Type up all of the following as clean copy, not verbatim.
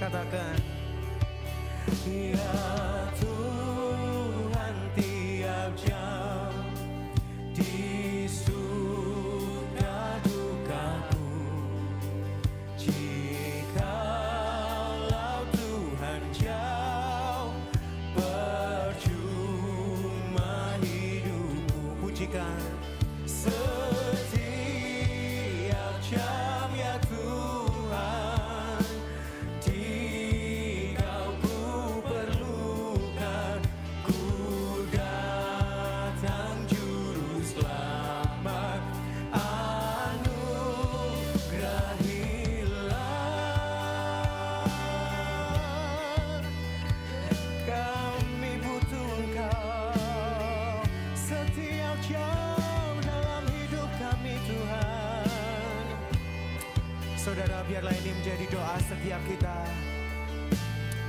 katakan, ya Tuhan tiap jam di suka dukaku, jikalau Tuhan jauh percuma hidupku. Pujikan setiap jam ya Tuhan, di Kau ku perlukan, ku datang juru selamat, anugerahilah. Kami butuh Engkau setiap jam dalam hidup kami Tuhan. Saudara, biarlah ini menjadi doa setiap kita.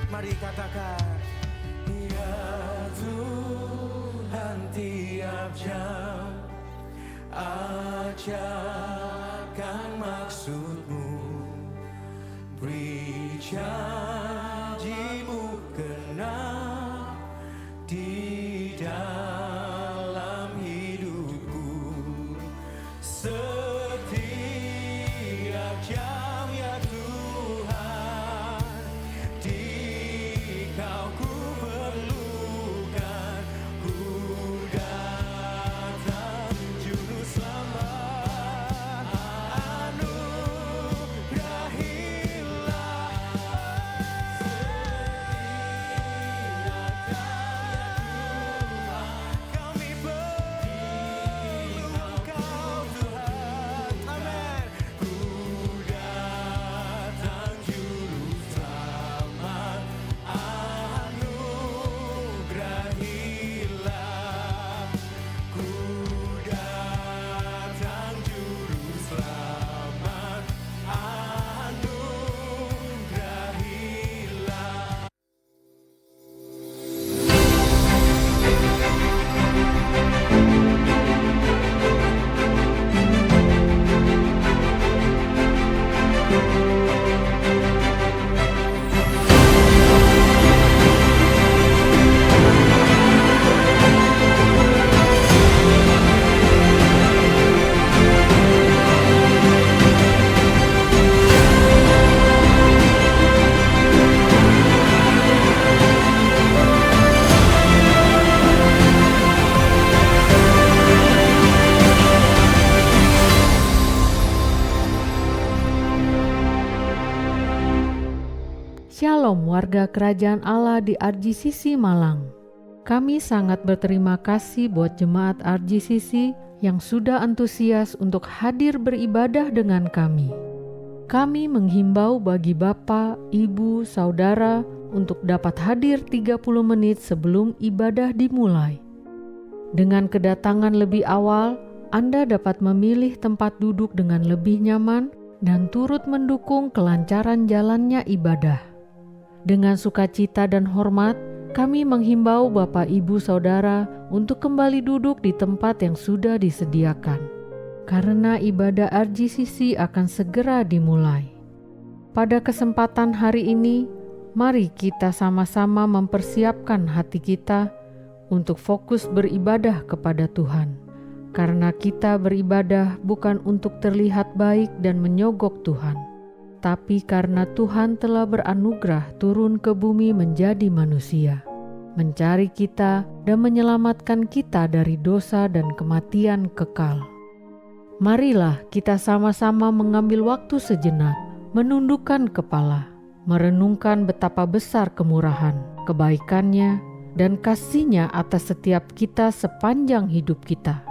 Mari katakan, ya Tuhan tiap jam ajarkan maksud-Mu, beri janji-Mu genap di dalam hidupku. Setiap jam ya Tuhan, di Kau ku perlukan, ku datang juru selamat, anugerahilah. Setiap jam ya Tuhan, kami perlu Engkau Tuhan. Amin. Ku datang juru selamat, anugerahilah. Ku datang juru selamat, anugerahilah. Shalom warga kerajaan Allah di RGCC Malang. Kami sangat berterima kasih buat jemaat RGCC yang sudah antusias untuk hadir beribadah dengan kami. Kami menghimbau bagi Bapak, Ibu, Saudara untuk dapat hadir 30 menit sebelum ibadah dimulai. Dengan kedatangan lebih awal, Anda dapat memilih tempat duduk dengan lebih nyaman dan turut mendukung kelancaran jalannya ibadah. Dengan sukacita dan hormat, kami menghimbau Bapak Ibu Saudara untuk kembali duduk di tempat yang sudah disediakan, karena ibadah RGCC akan segera dimulai. Pada kesempatan hari ini, mari kita sama-sama mempersiapkan hati kita untuk fokus beribadah kepada Tuhan, karena kita beribadah bukan untuk terlihat baik dan menyogok Tuhan, tapi karena Tuhan telah beranugerah turun ke bumi menjadi manusia, mencari kita dan menyelamatkan kita dari dosa dan kematian kekal. Marilah kita sama-sama mengambil waktu sejenak, menundukkan kepala, merenungkan betapa besar kemurahan, kebaikannya, dan kasih-Nya atas setiap kita sepanjang hidup kita.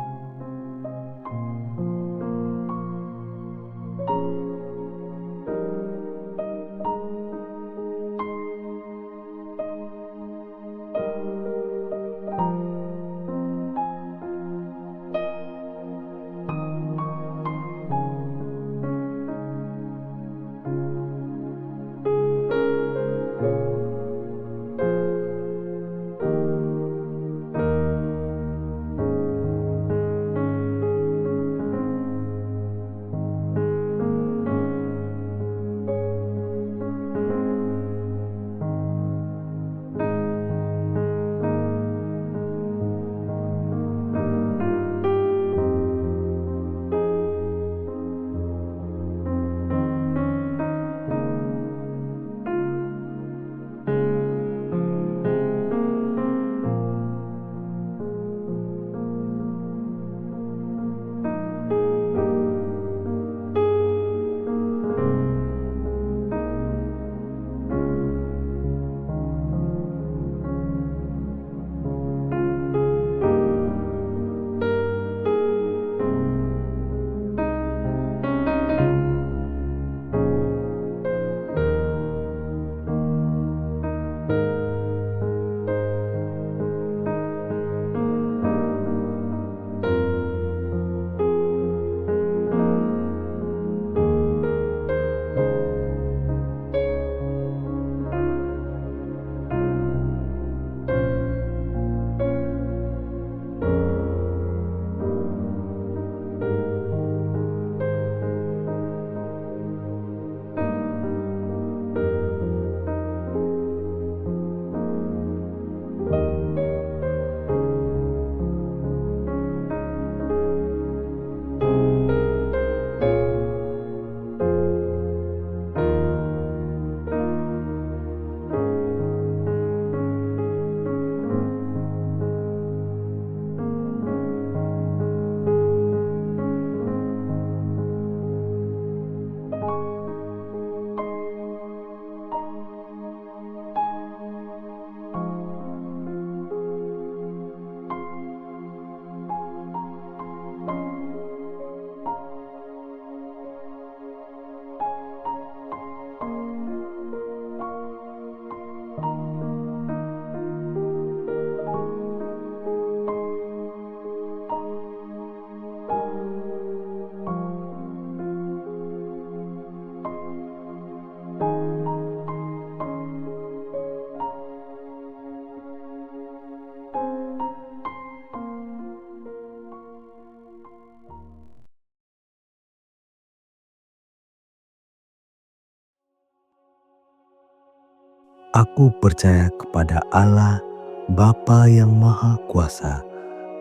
Aku percaya kepada Allah, Bapa yang Maha Kuasa,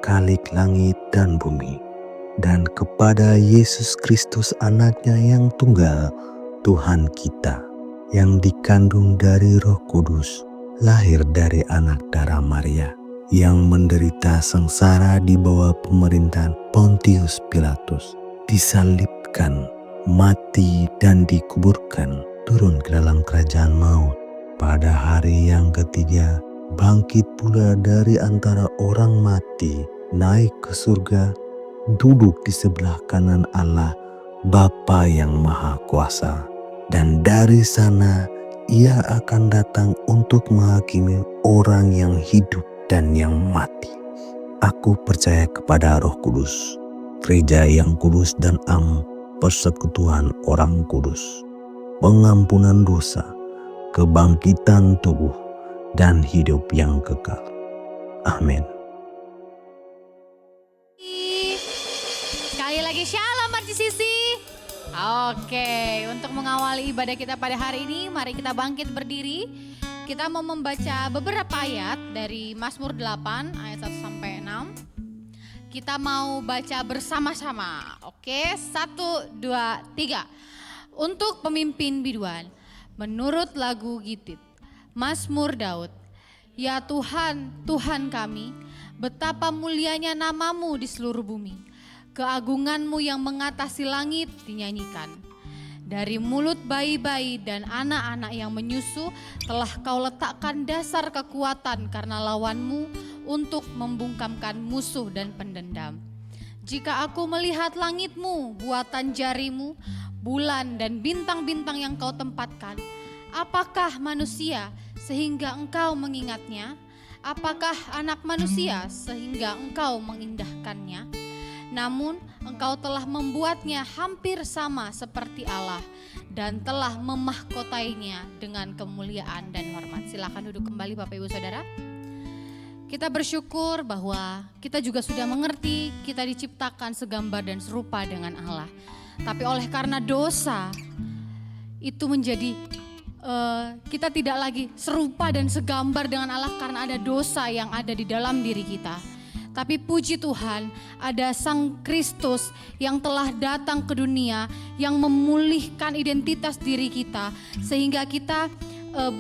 Khalik langit dan bumi, dan kepada Yesus Kristus anaknya yang tunggal, Tuhan kita, yang dikandung dari Roh Kudus, lahir dari anak darah Maria, yang menderita sengsara di bawah pemerintahan Pontius Pilatus, disalibkan, mati dan dikuburkan, turun ke dalam kerajaan maut. Pada hari yang ketiga, bangkit pula dari antara orang mati, naik ke surga, duduk di sebelah kanan Allah, Bapa yang Maha Kuasa. Dan dari sana Ia akan datang untuk menghakimi orang yang hidup dan yang mati. Aku percaya kepada Roh Kudus, gereja yang kudus dan am, persekutuan orang kudus, pengampunan dosa, kebangkitan tubuh, dan hidup yang kekal. Amin. Sekali lagi shalom RGCC. Oke, untuk mengawali ibadah kita pada hari ini, mari kita bangkit berdiri. Kita mau membaca beberapa ayat dari Mazmur 8 ayat 1 sampai 6. Kita mau baca bersama-sama. Oke, 1, 2, 3. Untuk pemimpin biduan, menurut lagu Gitit, Mazmur Daud. Ya Tuhan, Tuhan kami, betapa mulianya namamu di seluruh bumi. Keagunganmu yang mengatasi langit dinyanyikan. Dari mulut bayi-bayi dan anak-anak yang menyusu telah kau letakkan dasar kekuatan karena lawanmu untuk membungkamkan musuh dan pendendam. Jika aku melihat langitmu, buatan jarimu, bulan dan bintang-bintang yang kau tempatkan, apakah manusia sehingga engkau mengingatnya? Apakah anak manusia sehingga engkau mengindahkannya? Namun engkau telah membuatnya hampir sama seperti Allah dan telah memahkotainya dengan kemuliaan dan hormat. Silakan duduk kembali Bapak Ibu Saudara. Kita bersyukur bahwa kita juga sudah mengerti kita diciptakan segambar dan serupa dengan Allah. Tapi oleh karena dosa itu menjadi kita tidak lagi serupa dan segambar dengan Allah karena ada dosa yang ada di dalam diri kita. Tapi puji Tuhan, ada Sang Kristus yang telah datang ke dunia, yang memulihkan identitas diri kita, sehingga kita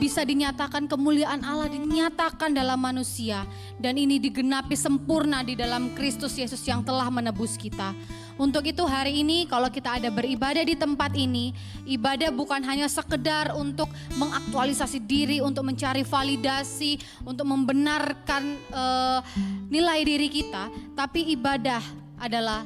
bisa dinyatakan kemuliaan Allah dinyatakan dalam manusia, dan ini digenapi sempurna di dalam Kristus Yesus yang telah menebus kita. Untuk itu hari ini kalau kita ada beribadah di tempat ini, ibadah bukan hanya sekedar untuk mengaktualisasi diri, untuk mencari validasi, untuk membenarkan nilai diri kita, tapi ibadah adalah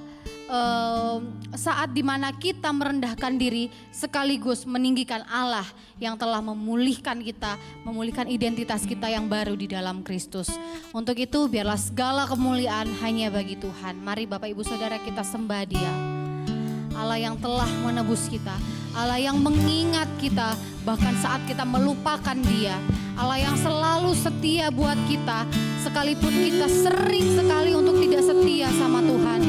saat dimana kita merendahkan diri sekaligus meninggikan Allah yang telah memulihkan kita, memulihkan identitas kita yang baru di dalam Kristus. Untuk itu biarlah segala kemuliaan hanya bagi Tuhan. Mari Bapak Ibu Saudara kita sembah Dia. Allah yang telah menebus kita, Allah yang mengingat kita bahkan saat kita melupakan Dia, Allah yang selalu setia buat kita sekalipun kita sering sekali untuk tidak setia sama Tuhan.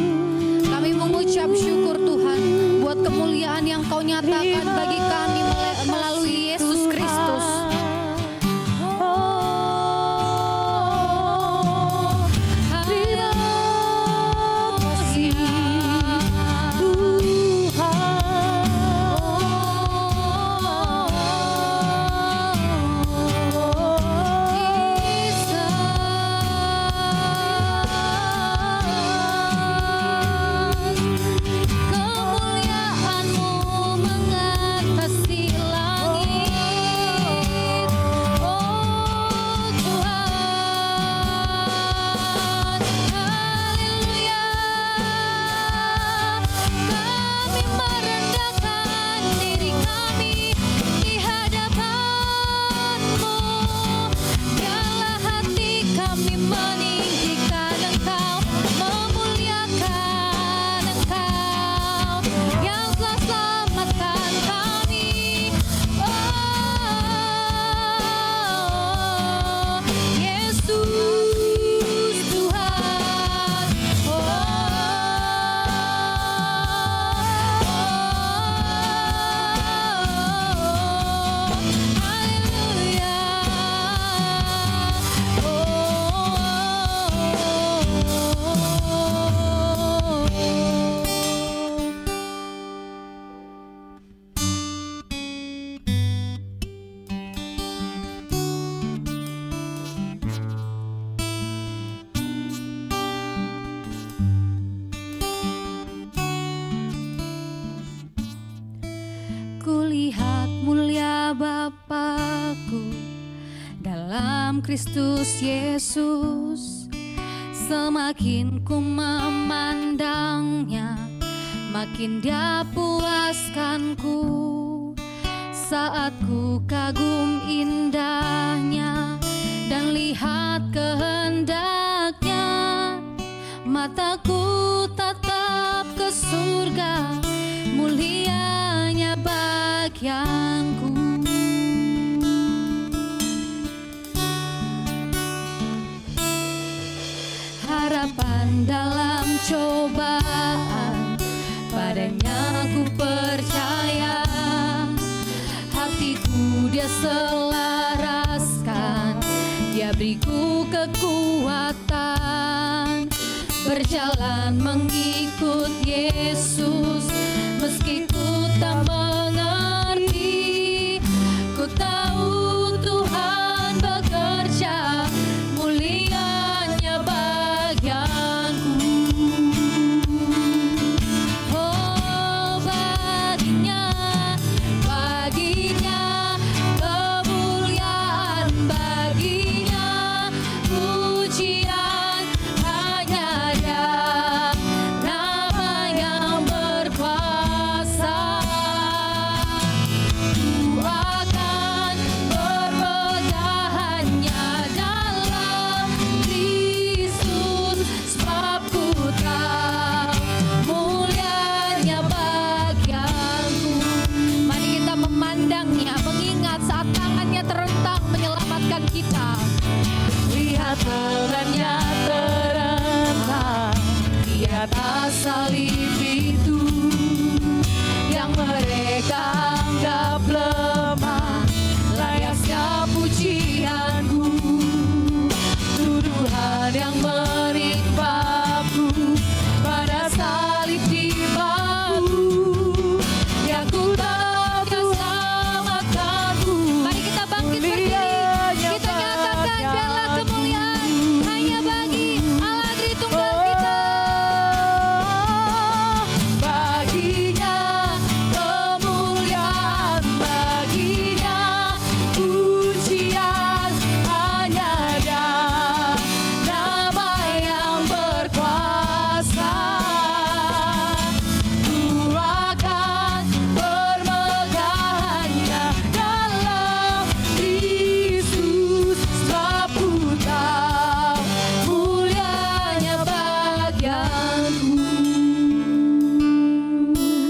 Kami mengucap syukur Tuhan buat kemuliaan yang Kau nyatakan bagi kami melalui Yesus Kristus. Kemuliaan-Mu mengatasi langit. melihat mulia Bapakku dalam Kristus Yesus. Semakin ku memandangnya, makin dia puaskanku. Saat ku kagum indahnya dan lihat kehendaknya, mataku tatap ke surga, mulianya bagianku. Harapan dalam cobaan, padanya ku percaya. Hatiku dia selaraskan, dia beriku kekuatan. Berjalan mengikut Yesus, meski ku tak mengerti. Ku tahu Tuhan bekerja, mulianya bagianku. Oh, baginya kemuliaan, baginya pujian. Hanya Dia, nama yang berkuasa. Ku akan berpegang hanya dalam Kristus, sebab ku tahu mulianya bagianku. Mari kita memandangnya, mengingat saat tangannya terentang menyelamatkan kita. Lihat tangannya terentang di atas salib itu, yang mereka anggap lemah, layak siap pujianku. Tuduhan yang menimpaku pada salib di bahu, yang ku tahu Kau selamatkanku. Mari kita bangkit berdiri, kita nyatakan bela kemuliaan hanya bagi Allah Tritunggal kita. Baginya kemuliaan, baginya pujian. Hanya Dia, nama yang berkuasa. Ku akan bermegang hanya dalam Kristus, sebab ku tahu mulianya bagianku.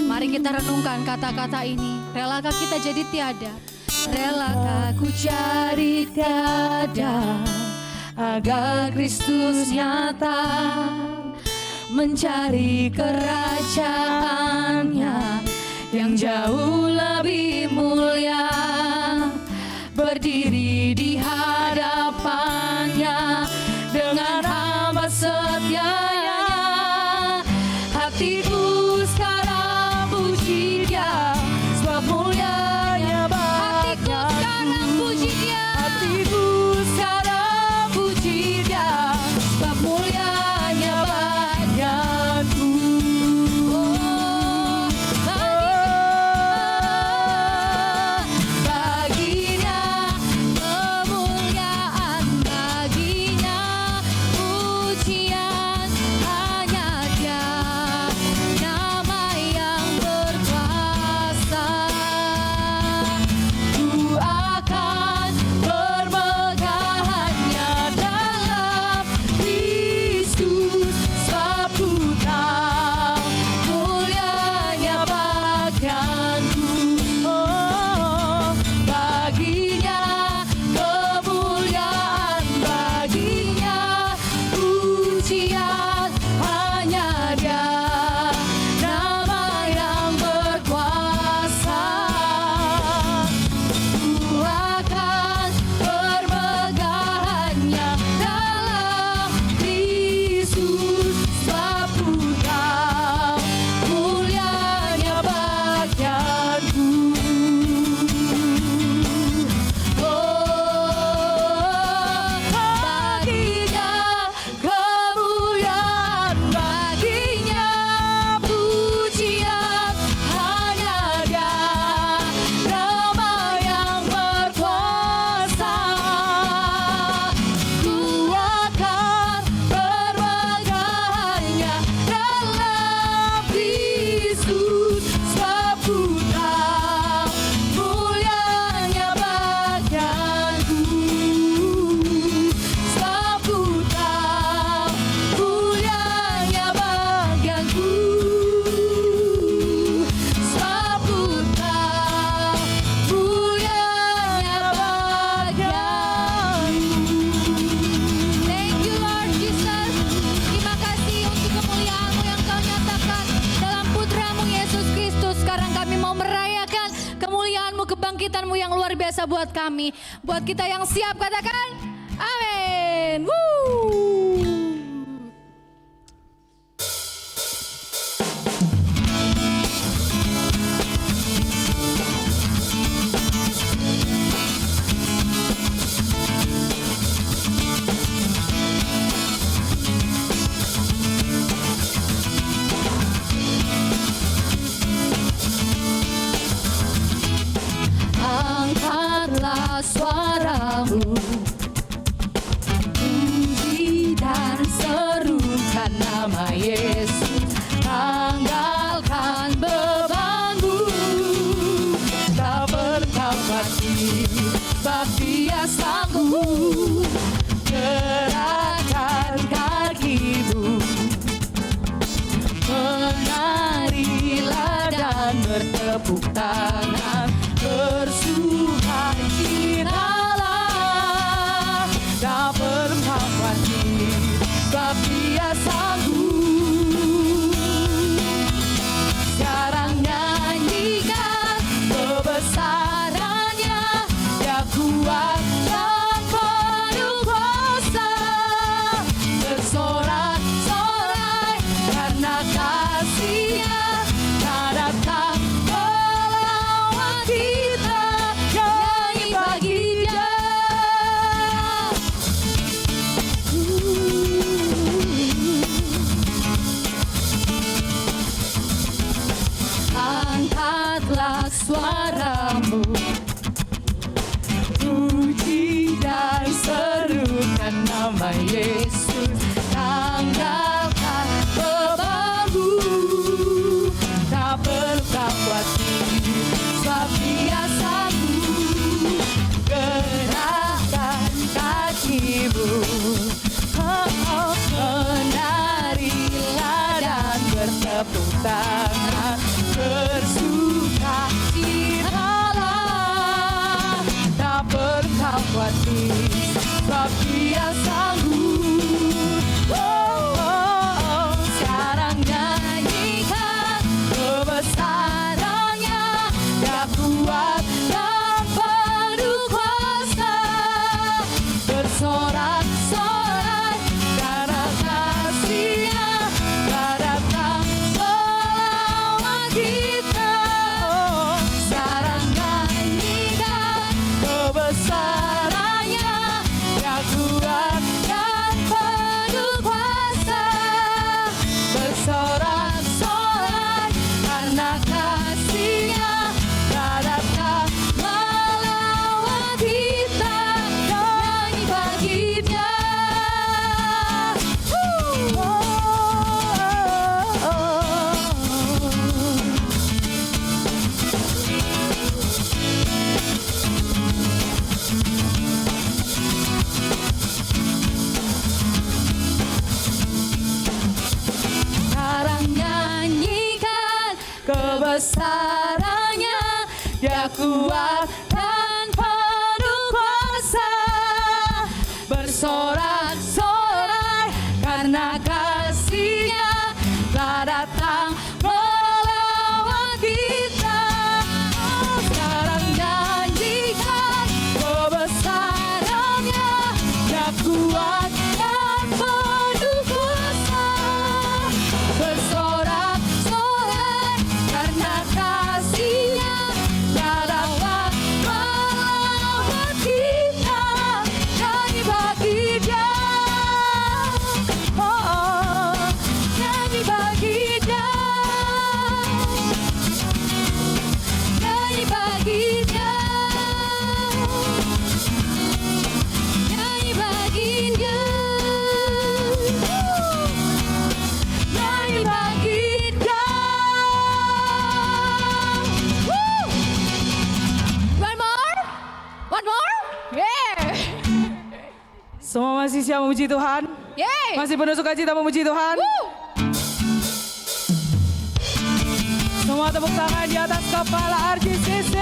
Mari kita renungkan kata-kata ini. Relakah kita jadi tiada? Relakah ku jadi tiada agar Kristus nyata, mencari kerajaannya yang jauh lebih mulia, berdiri di hadapannya dengan hamba setianya. Hatiku sekarang puji Dia, sebab mulianya bagianku. Hatiku sekarang puji Dia, sebab mulianya bagianku. Oh, baginya kebangkitan-Mu yang luar biasa buat kami. Buat kita yang siap katakan amin. Woo. Angkatlah suaramu, puji dan serukan nama Yesus. Tanggalkan bebanmu, tak berkhawatir, sebab Dia sanggup. Gerakkan kakimu, menarilah dan bertepuk tangan, bersukacitalah, tak perlu khawatir, sebab Dia sanggup. Sekarang nyanyikan kebesarannya, Dia kuat dan penuh kuasa, bersorak-sorai karena kasih-Nya, tak datang melawan kita, nyanyi bagi Dia. Angkatlah suaramu, puji dan serukan nama Yesus. Tanggalkan bebanmu, tak perlu khawatir, sebab Dia sanggup. Gerakkan kakimu, menarilah dan bertepuk tangan, bersukacitalah, tak perlu khawatir, sebab Dia sanggup. Sekarang nyanyikan kebesarannya, Dia kuat dan penuh kuasa, bersorak-sorai karena kasih-Nya, tak datang melawan kita. Sekarang nyanyikan kebesarannya, Dia kuat dan penuh kuasa, bersorak-sorai karena kasih-Nya, tak datang melawan kita, nyanyi bagi Dia. Sekarang nyanyikan kebesarannya, Dia kuat dan penuh kuasa, bersorak-sorai karena kasih-Nya, tak datang melawan kita. Sekarang nyanyikan kebesarannya, Dia kuat dan penuh kuasa, bersorak-sorai karena kasih-Nya, tak dapat melawan kita, nyanyi bagi Dia. Nyanyi bagi Dia, nyanyi bagi Dia, nyanyi bagi Dia, nyanyi bagi Dia. One more, yeah. Semua masih siap memuji Tuhan? Yeay. Masih penuh sukacita memuji Tuhan? Semua tepuk tangan di atas kepala RJCC.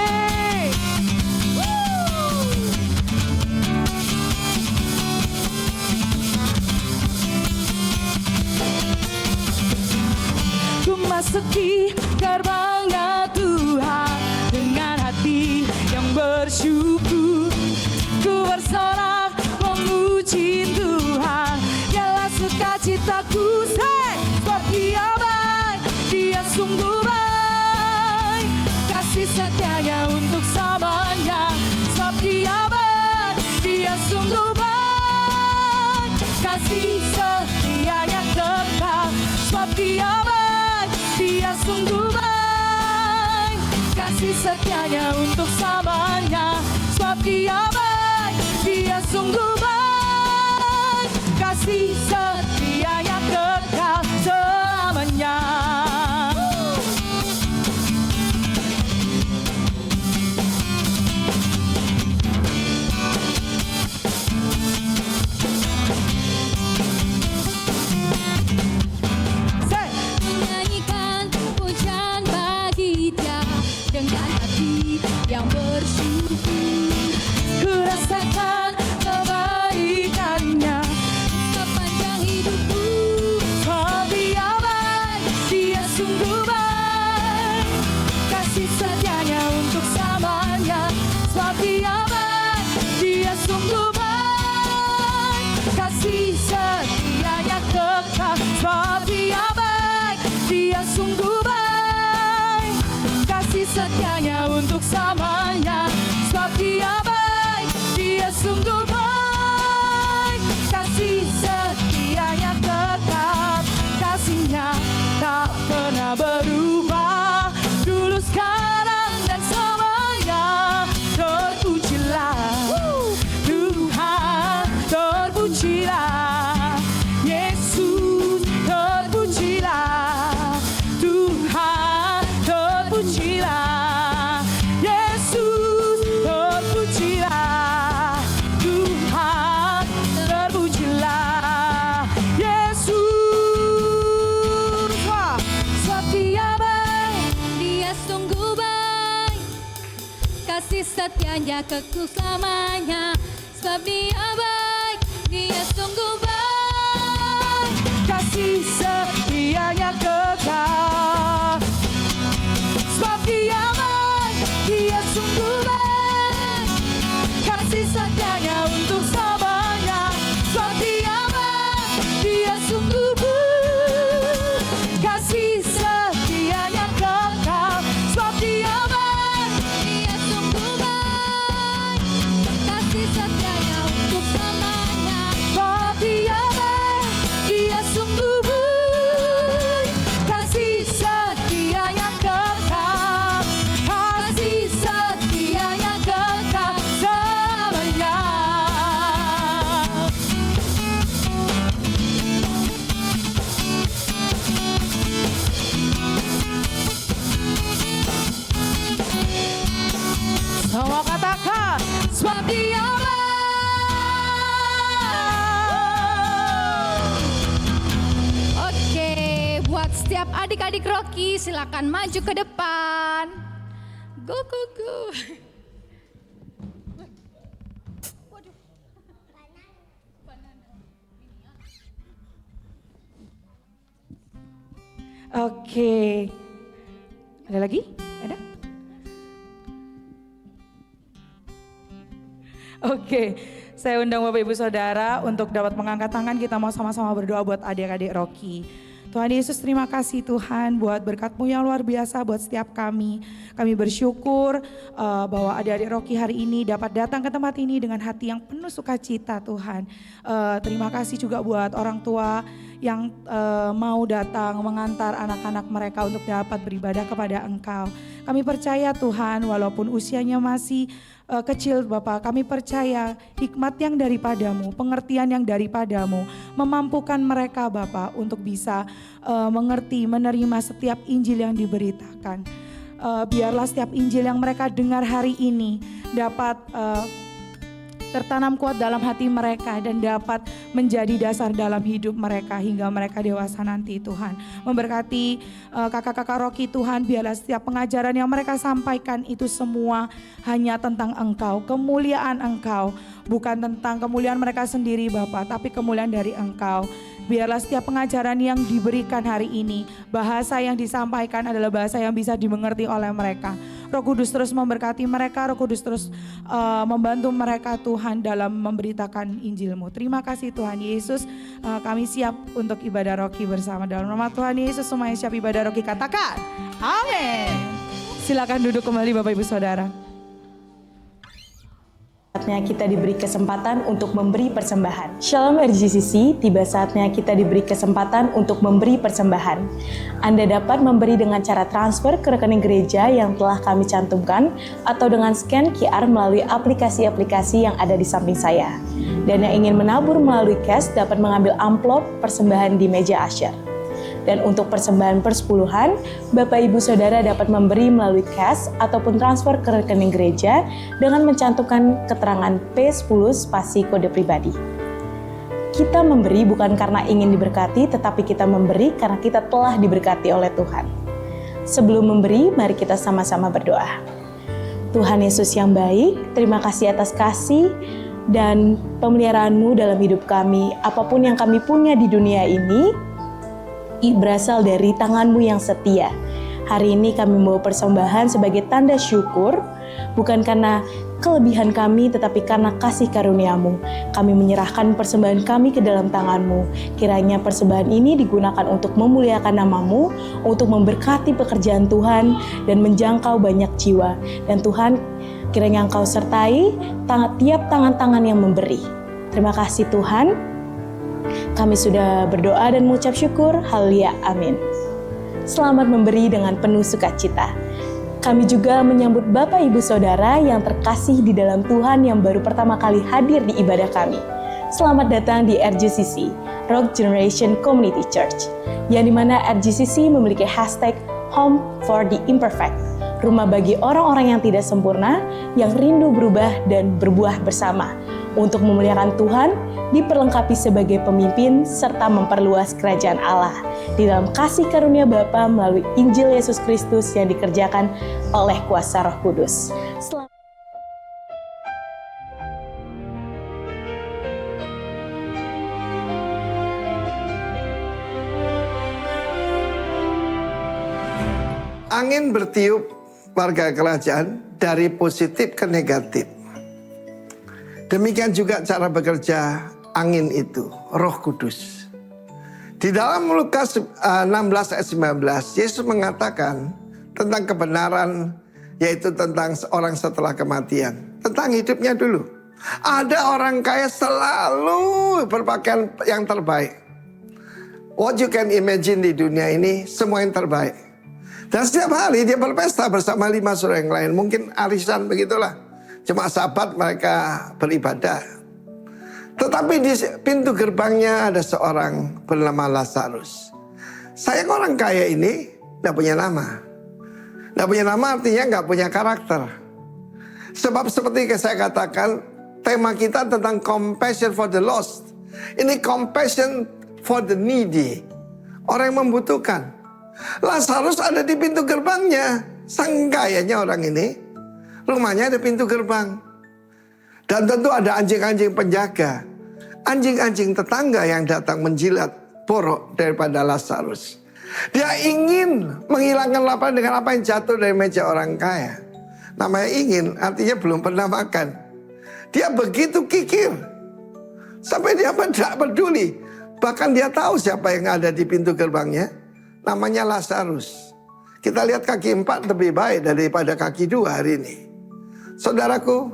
Ku masuki gerbangnya Tuhan dengan hati yang bersyukur. Ku bersorak memuji Tuhan, nyala sukacitaku, sebab Dia baik, Dia sungguh baik. Kasih setianya untuk selamanya, sebab Dia baik, Dia sungguh baik. Kasih setianya kekal, sebab Dia baik, Dia sungguh baik. Kasih setianya untuk selamanya, sebab Dia baik, Dia sungguh baik. Kasih setianya kekal selamanya. Menyanyikan pujian bagi Dia dengan hati yang bersyukur. Ku rasakan kebaikannya Sepanjang hidupku, sebab Dia baik, Dia sungguh baik. Kasih setianya untuk selamanya, sebab Dia baik, Dia sungguh baik. Kasih setianya kekal, sebab Dia baik, Dia sungguh baik. Kasih setianya untuk selamanya, sebab Dia baik, Dia sungguh baik. Kasih setianya kekal, kasihnya tak pernah berubah. Dulu, sekarang, dan selamanya. Terpujilah Tuhan, terpujilah Yesus, terpujilah Tuhan, terpujilah Yesus, terpujilah Tuhan, terpujilah Yesus. Wah, sebab Dia baik, Dia sungguh baik. Kasih setianya kekal selamanya, sebab Dia baik, Dia sungguh baik. kasih setianya kekal, sebab Dia baik, Dia sungguh baik. Kasih setianya untuk selamanya, sebab Dia baik, Dia sungguh baik. Kasih setianya kekal, sebab Dia baik. Dia sungguh baik. Kasih setianya untuk selamanya. Sebab Dia baik, Dia sungguh baik. Kasih setianya kekal, kasih setianya kekal selamanya. Semua katakan, sebab Dia baik. Oke, buat setiap adik-adik Rocky silakan maju ke depan. Go go go. Oke. Ada lagi? Ada? Oke. Saya undang Bapak Ibu Saudara untuk dapat mengangkat tangan, kita mau sama-sama berdoa buat adik-adik Rocky. Tuhan Yesus, terima kasih Tuhan buat berkat-Mu yang luar biasa buat setiap kami. Kami bersyukur bahwa adik-adik Rocky hari ini dapat datang ke tempat ini dengan hati yang penuh sukacita Tuhan. Terima kasih juga buat orang tua yang mau datang mengantar anak-anak mereka untuk dapat beribadah kepada Engkau. Kami percaya Tuhan, walaupun usianya masih kecil Bapak, kami percaya hikmat yang daripadamu, pengertian yang daripadamu memampukan mereka Bapak untuk bisa mengerti, menerima setiap Injil yang diberitakan. Biarlah setiap Injil yang mereka dengar hari ini dapat tertanam kuat dalam hati mereka dan dapat menjadi dasar dalam hidup mereka hingga mereka dewasa nanti Tuhan. Memberkati kakak-kakak Rocky Tuhan, biarlah setiap pengajaran yang mereka sampaikan itu semua hanya tentang Engkau, kemuliaan Engkau, bukan tentang kemuliaan mereka sendiri Bapak, tapi kemuliaan dari Engkau. Biarlah setiap pengajaran yang diberikan hari ini, bahasa yang disampaikan adalah bahasa yang bisa dimengerti oleh mereka. Roh Kudus terus memberkati mereka, Roh Kudus terus membantu mereka Tuhan dalam memberitakan Injil-Mu. Terima kasih Tuhan Yesus. Kami siap untuk ibadah roki bersama. Dalam nama Tuhan Yesus semuanya siap ibadah roki, katakan amin. Silakan duduk kembali Bapak Ibu Saudara. Saatnya kita diberi kesempatan untuk memberi persembahan. Shalom RGCC, tiba saatnya kita diberi kesempatan untuk memberi persembahan. Anda dapat memberi dengan cara transfer ke rekening gereja yang telah kami cantumkan atau dengan scan QR melalui aplikasi-aplikasi yang ada di samping saya. Dan yang ingin menabur melalui cash dapat mengambil amplop persembahan di meja usher. Dan untuk persembahan persepuluhan, Bapak Ibu Saudara dapat memberi melalui cash ataupun transfer ke rekening gereja dengan mencantumkan keterangan P10 spasi kode pribadi. Kita memberi bukan karena ingin diberkati, tetapi kita memberi karena kita telah diberkati oleh Tuhan. Sebelum memberi, mari kita sama-sama berdoa. Tuhan Yesus yang baik, terima kasih atas kasih dan pemeliharaan-Mu dalam hidup kami. Apapun yang kami punya di dunia ini, berasal dari tangan-Mu yang setia. Hari ini kami membawa persembahan sebagai tanda syukur, bukan karena kelebihan kami, tetapi karena kasih karunia-Mu. Kami menyerahkan persembahan kami ke dalam tangan-Mu. Kiranya persembahan ini digunakan untuk memuliakan nama-Mu, untuk memberkati pekerjaan Tuhan, dan menjangkau banyak jiwa. Dan Tuhan, kiranya Engkau sertai tiap tangan-tangan yang memberi. Terima kasih Tuhan. Kami sudah berdoa dan mengucap syukur, haleluya, amin. Selamat memberi dengan penuh sukacita. Kami juga menyambut Bapak Ibu Saudara yang terkasih di dalam Tuhan yang baru pertama kali hadir di ibadah kami. Selamat datang di RGCC, Rock Generation Community Church, yang dimana RGCC memiliki hashtag Home for the Imperfect, rumah bagi orang-orang yang tidak sempurna, yang rindu berubah dan berbuah bersama, untuk memuliakan Tuhan, diperlengkapi sebagai pemimpin, serta memperluas kerajaan Allah di dalam kasih karunia Bapa melalui Injil Yesus Kristus yang dikerjakan oleh kuasa Roh Kudus. Angin bertiup warga kerajaan dari positif ke negatif. Demikian juga cara bekerja angin itu, Roh Kudus. Di dalam Lukas 16 ayat 19, Yesus mengatakan tentang kebenaran, yaitu tentang orang setelah kematian. Tentang hidupnya dulu. Ada orang kaya selalu berpakaian yang terbaik. What you can imagine di dunia ini, semua yang terbaik. Dan setiap hari dia berpesta bersama 5 saudara yang lain. Mungkin arisan begitulah. Cuma sahabat mereka beribadah. Tetapi di pintu gerbangnya ada seorang bernama Lazarus. Sayang orang kaya ini tidak punya nama. Tidak punya nama artinya nggak punya karakter. Sebab seperti saya katakan, tema kita tentang compassion for the lost. Ini compassion for the needy. Orang yang membutuhkan. Lazarus ada di pintu gerbangnya. Sang kayanya orang ini, rumahnya ada pintu gerbang. Dan tentu ada anjing-anjing penjaga. Anjing-anjing tetangga yang datang menjilat borok daripada Lazarus. Dia ingin menghilangkan lapar dengan apa yang jatuh dari meja orang kaya. Namanya ingin, artinya belum pernah makan. Dia begitu kikir. Sampai dia tidak peduli. Bahkan dia tahu siapa yang ada di pintu gerbangnya. Namanya Lazarus. Kita lihat kaki 4 lebih baik daripada kaki 2 hari ini. Saudaraku,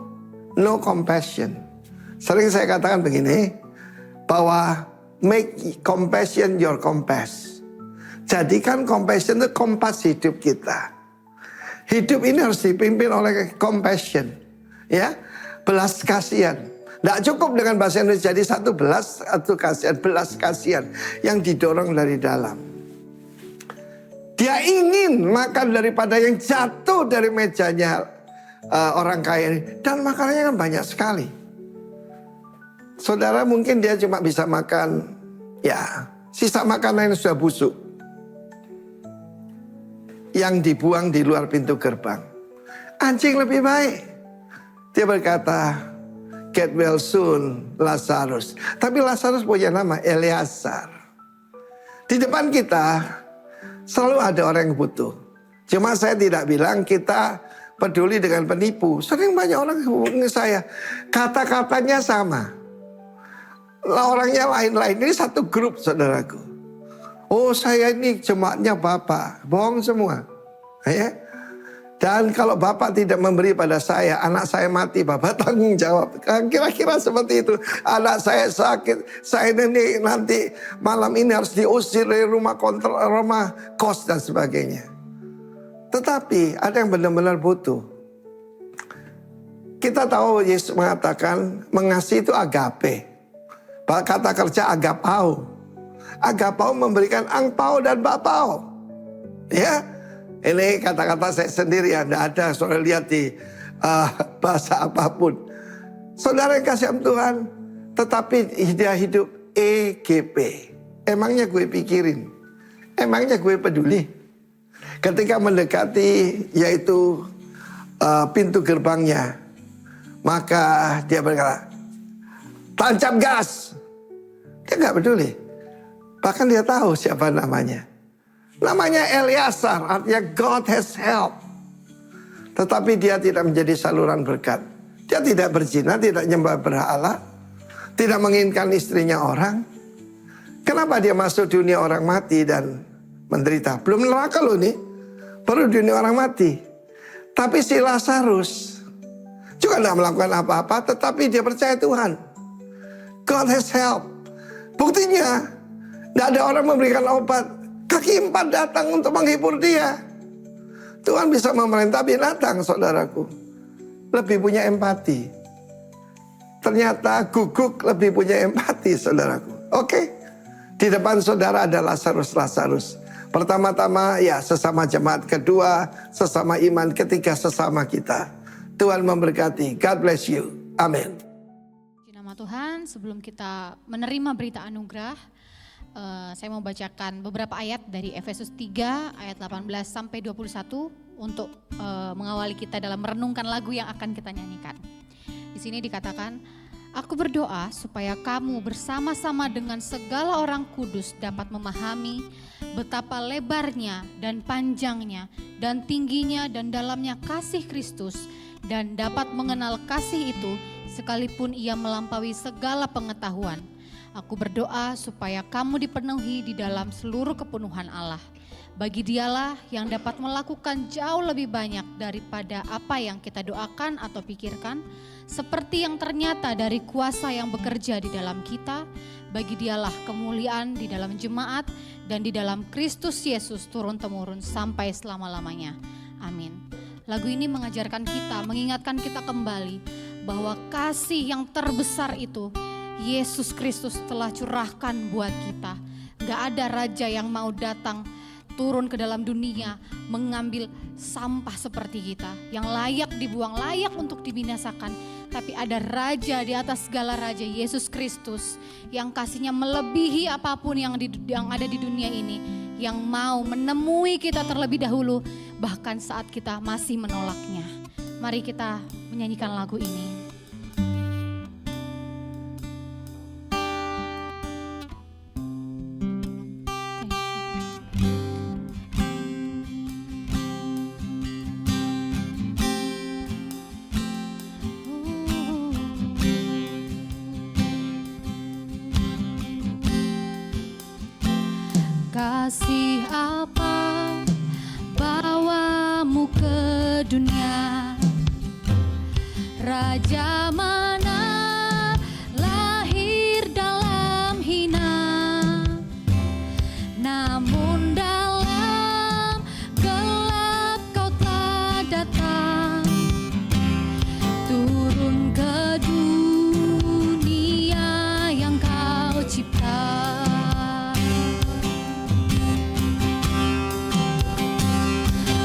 no compassion. Sering saya katakan begini, bahwa make compassion your compass. Jadikan compassion itu kompas hidup kita. Hidup ini harus dipimpin oleh compassion, ya, belas kasihan. Tidak cukup dengan bahasa Indonesia jadi satu belas atau kasihan, belas kasihan yang didorong dari dalam. Dia ingin makan daripada yang jatuh dari mejanya orang kaya ini. Dan makanannya kan banyak sekali. Saudara mungkin dia cuma bisa makan, ya, sisa makanan yang sudah busuk. Yang dibuang di luar pintu gerbang. Anjing lebih baik. Dia berkata, get well soon, Lazarus. Tapi Lazarus punya nama, Eleazar. Di depan kita, selalu ada orang yang butuh. Cuma saya tidak bilang kita peduli dengan penipu. Sering banyak orang hubungi saya, kata-katanya sama, orangnya lain-lain. Ini satu grup, saudaraku. Oh, saya ini jemaatnya Bapak, bohong semua. Ya. Dan kalau Bapak tidak memberi pada saya, anak saya mati, Bapak tanggung jawab. Kira-kira seperti itu. Anak saya sakit, saya ini nanti malam ini harus diusir dari rumah kos dan sebagainya. Tetapi ada yang benar-benar butuh. Kita tahu Yesus mengatakan mengasihi itu agape. Kata kerja agapau. Agapau memberikan angpau dan bapau. Ya. Ini kata-kata saya sendiri, ya, tidak ada saudara lihat di bahasa apapun. Saudara yang kasih Tuhan, tetapi dia hidup EGP. Emangnya gue pikirin? Emangnya gue peduli? Ketika mendekati yaitu pintu gerbangnya, maka dia berkata, tancap gas. Dia nggak peduli. Bahkan dia tahu siapa namanya. Namanya Eliasar, artinya God has help. Tetapi dia tidak menjadi saluran berkat. Dia tidak berzina, tidak nyembah berhala, tidak menginginkan istrinya orang. Kenapa dia masuk dunia orang mati dan menderita? Belum neraka loh nih, baru dunia orang mati. Tapi si Lazarus juga tidak melakukan apa-apa, tetapi dia percaya Tuhan. God has help. Buktinya, tidak ada orang memberikan obat. Kaki 4 datang untuk menghibur dia. Tuhan bisa memerintah binatang, saudaraku. Lebih punya empati. Ternyata guguk lebih punya empati, saudaraku. Oke. Di depan saudara ada Lazarus. Pertama-tama ya sesama jemaat, kedua sesama iman, ketiga sesama kita. Tuhan memberkati. God bless you. Amin. Di nama Tuhan, sebelum kita menerima berita anugerah, saya mau bacakan beberapa ayat dari Efesus 3 ayat 18 sampai 21 untuk mengawali kita dalam merenungkan lagu yang akan kita nyanyikan. Di sini dikatakan, aku berdoa supaya kamu bersama-sama dengan segala orang kudus dapat memahami betapa lebarnya dan panjangnya dan tingginya dan dalamnya kasih Kristus, dan dapat mengenal kasih itu sekalipun ia melampaui segala pengetahuan. Aku berdoa supaya kamu dipenuhi di dalam seluruh kepenuhan Allah. Bagi Dialah yang dapat melakukan jauh lebih banyak daripada apa yang kita doakan atau pikirkan, seperti yang ternyata dari kuasa yang bekerja di dalam kita. Bagi Dialah kemuliaan di dalam jemaat dan di dalam Kristus Yesus turun-temurun sampai selama-lamanya. Amin. Lagu ini mengajarkan kita, mengingatkan kita kembali bahwa kasih yang terbesar itu Yesus Kristus telah curahkan buat kita. Gak ada raja yang mau datang turun ke dalam dunia mengambil sampah seperti kita, yang layak dibuang, layak untuk dibinasakan. Tapi ada raja di atas segala raja, Yesus Kristus, yang kasihnya melebihi apapun yang ada di dunia ini, yang mau menemui kita terlebih dahulu, bahkan saat kita masih menolaknya. Mari kita menyanyikan lagu ini. Kasih apa bawamu ke dunia? Raja mana lahir dalam hina? Namun dalam gelap kau telah datang, turun ke dunia yang kau cipta.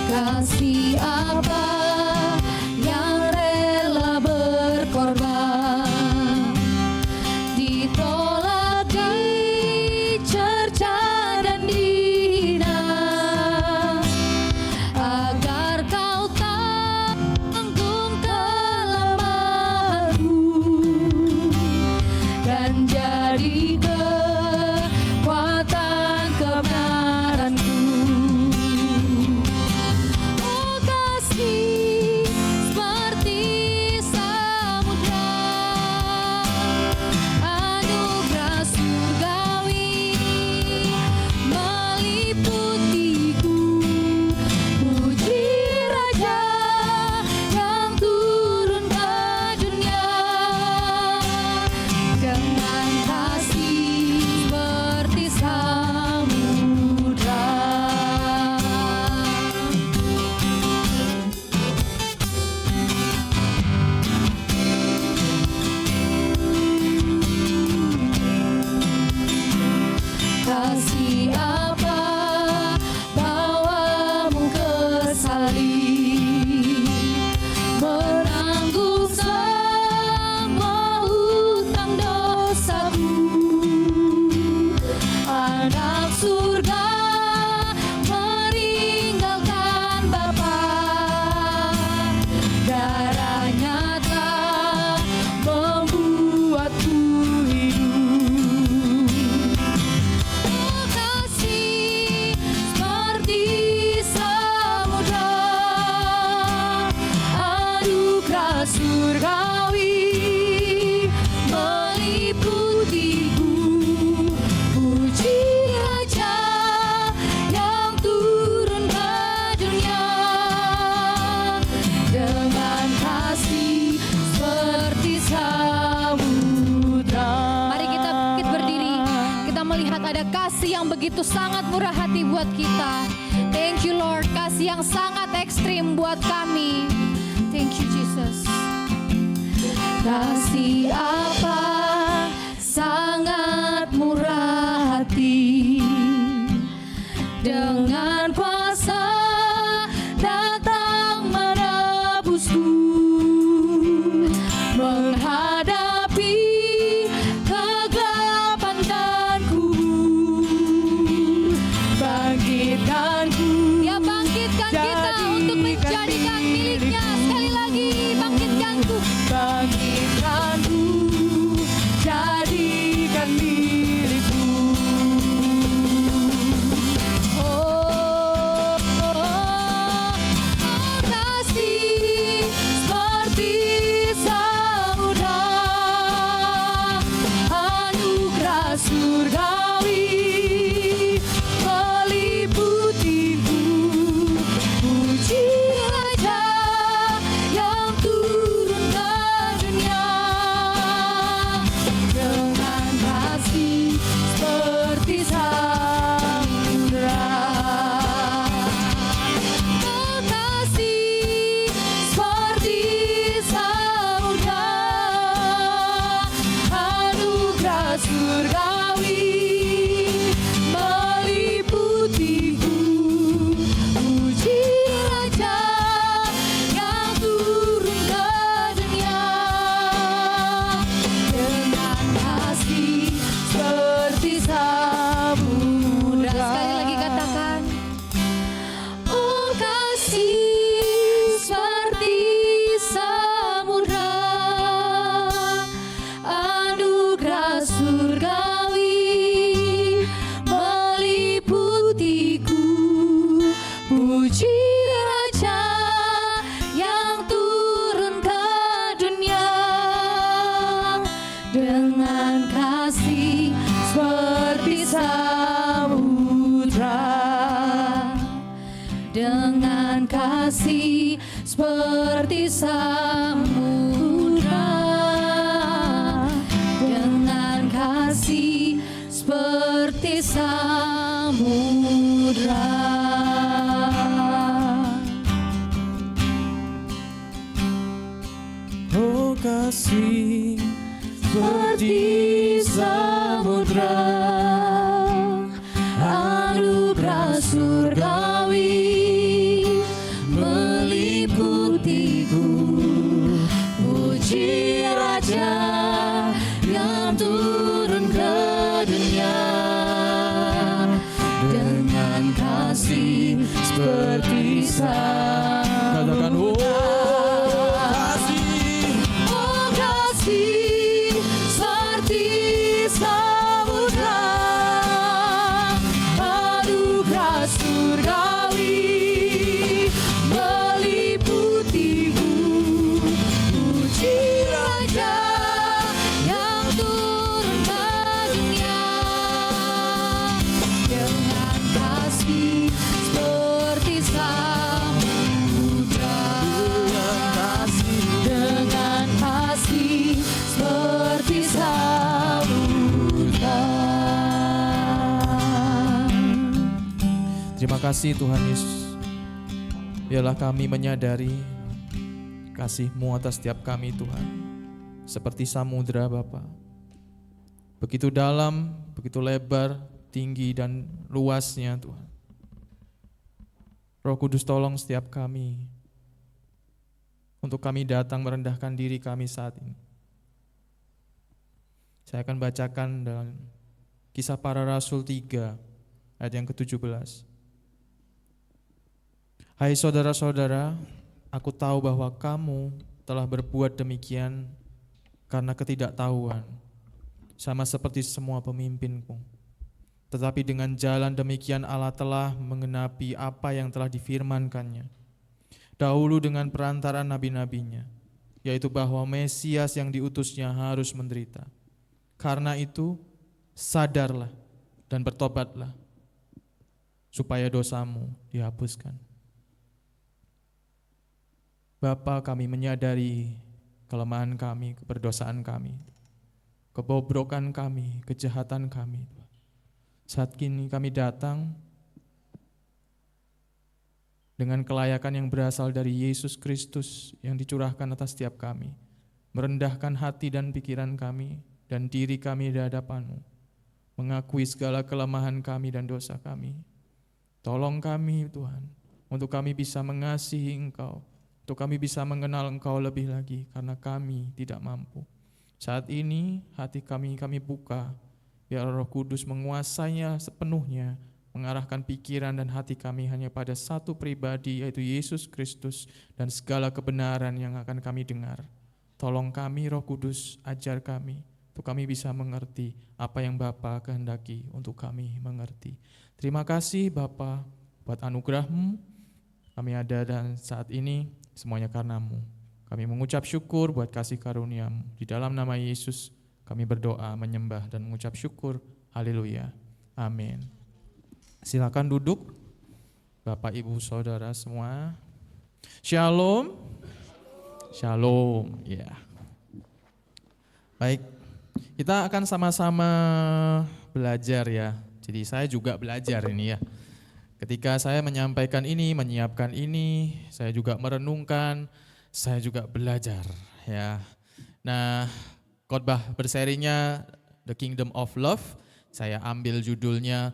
Kasih apa yang rela berkorban? surgawi meliputiku, puji Raja yang turun ke dunia dengan kasih seperti samudra. Mari kita bangkit berdiri, kita melihat ada kasih yang begitu sangat murah hati buat kita. Thank you Lord, kasih yang sangat ekstrim buat kami. Thank you Jesus. Kasih apa sangat murah hati, dengan kuasa datang menebusku, menghadapi kegelapan dan kubur, bangkitkanku. Dia bangkitkan kita untuk menjadikan miliknya. Sekali lagi, bangkitkanku, bangkitkanku, jadikan milikku. Oh, kasih seperti samudra, anugerah surgawi meliputiku, puji Raja yang turun ke dunia dengan kasih seperti samudra. Kasih seperti samudra, anugerah surgawi meliputiku, puji Raja yang turun ke dunia dengan kasih seperti samudra. Sekali lagi katakan, oh kasih seperti samudra, anugerah surgawi meliputiku, puji Raja yang turun ke dunia dengan kasih seperti samudra, dengan kasih seperti samudra, dengan kasih seperti samudra. Oh kasih seperti samudra, Anugerah surgawi meliputiku, puji Raja yang turun ke dunia dengan kasih seperti katakan oh kasih, oh kasih seperti samudra, anugerah surgawi meliputiku, puji Raja yang turun ke dunia dengan kasih seperti samudra, dengan kasih seperti samudra. Terima kasih Tuhan Yesus. Biarlah kami menyadari kasih-Mu atas setiap kami Tuhan. Seperti samudra Bapa. Begitu dalam, begitu lebar, tinggi dan luasnya Tuhan. Roh Kudus tolong setiap kami. Untuk kami datang merendahkan diri kami saat ini. Saya akan bacakan dalam Kisah Para Rasul 3 ayat yang ke-17. Hai saudara-saudara, aku tahu bahwa kamu telah berbuat demikian karena ketidaktahuan, sama seperti semua pemimpinku. Tetapi dengan jalan demikian Allah telah menggenapi apa yang telah difirmankannya dahulu dengan perantaraan nabi-nabinya, yaitu bahwa Mesias yang diutusnya harus menderita. Karena itu, sadarlah dan bertobatlah, supaya dosamu dihapuskan. Bapa, kami menyadari kelemahan kami, keberdosaan kami, kebobrokan kami, kejahatan kami. Saat kini kami datang dengan kelayakan yang berasal dari Yesus Kristus yang dicurahkan atas setiap kami, merendahkan hati dan pikiran kami dan diri kami di hadapan-Mu, mengakui segala kelemahan kami dan dosa kami. Tolong kami Tuhan, untuk kami bisa mengasihi Engkau, untuk kami bisa mengenal Engkau lebih lagi, karena kami tidak mampu. Saat ini hati kami buka, biar Roh Kudus menguasainya sepenuhnya, mengarahkan pikiran dan hati kami hanya pada satu pribadi, yaitu Yesus Kristus, dan segala kebenaran yang akan kami dengar. Tolong kami Roh Kudus, ajar kami, untuk kami bisa mengerti apa yang Bapa kehendaki untuk kami mengerti. Terima kasih Bapa buat anugerah-Mu, kami ada dan saat ini semuanya karena-Mu. Kami mengucap syukur buat kasih karunia-Mu. Di dalam nama Yesus kami berdoa, menyembah dan mengucap syukur. Haleluya. Amin. Silakan duduk Bapak Ibu Saudara semua. Shalom. Shalom. Ya. Baik. Kita akan sama-sama belajar ya. Jadi saya juga belajar ini ya. Ketika saya menyampaikan ini, menyiapkan ini, saya juga merenungkan, saya juga belajar ya. Nah, khotbah berserinya The Kingdom of Love, saya ambil judulnya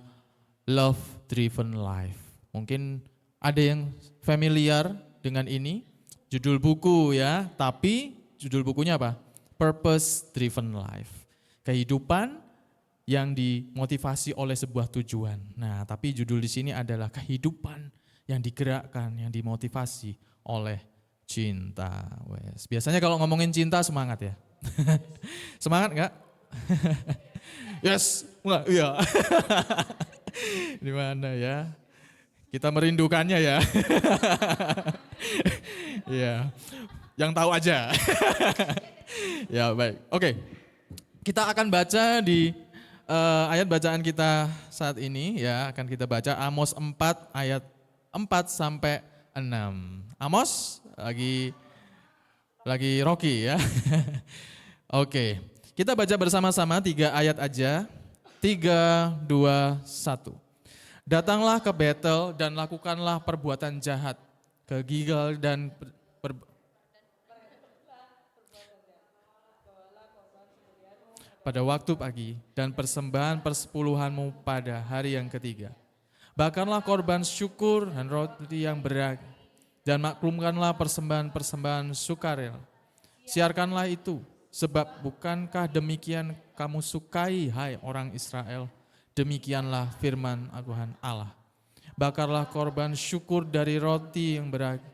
Love Driven Life. Mungkin ada yang familiar dengan ini, judul buku ya, tapi judul bukunya apa? Purpose Driven Life. Kehidupan yang dimotivasi oleh sebuah tujuan. Nah, tapi judul di sini adalah kehidupan yang digerakkan, yang dimotivasi oleh cinta. Wes. Biasanya kalau ngomongin cinta semangat ya. Semangat enggak? Yes, enggak, iya. Di mana ya? Kita merindukannya ya. Iya. Yang tahu aja. Ya, baik. Oke. Kita akan baca di ayat bacaan kita saat ini ya, akan kita baca Amos 4 ayat 4 sampai 6. Amos lagi Rocky ya. Oke, kita baca bersama-sama 3 ayat aja. 3, 2, 1. Datanglah ke Betel dan lakukanlah perbuatan jahat, ke Gilgal dan pada waktu pagi dan persembahan persepuluhanmu pada hari yang ketiga. Bakarlah korban syukur dan roti yang beragam dan maklumkanlah persembahan-persembahan sukarela. Siarkanlah itu. Sebab bukankah demikian kamu sukai, hai orang Israel? Demikianlah firman Tuhan Allah. Bakarlah korban syukur dari roti yang beragam.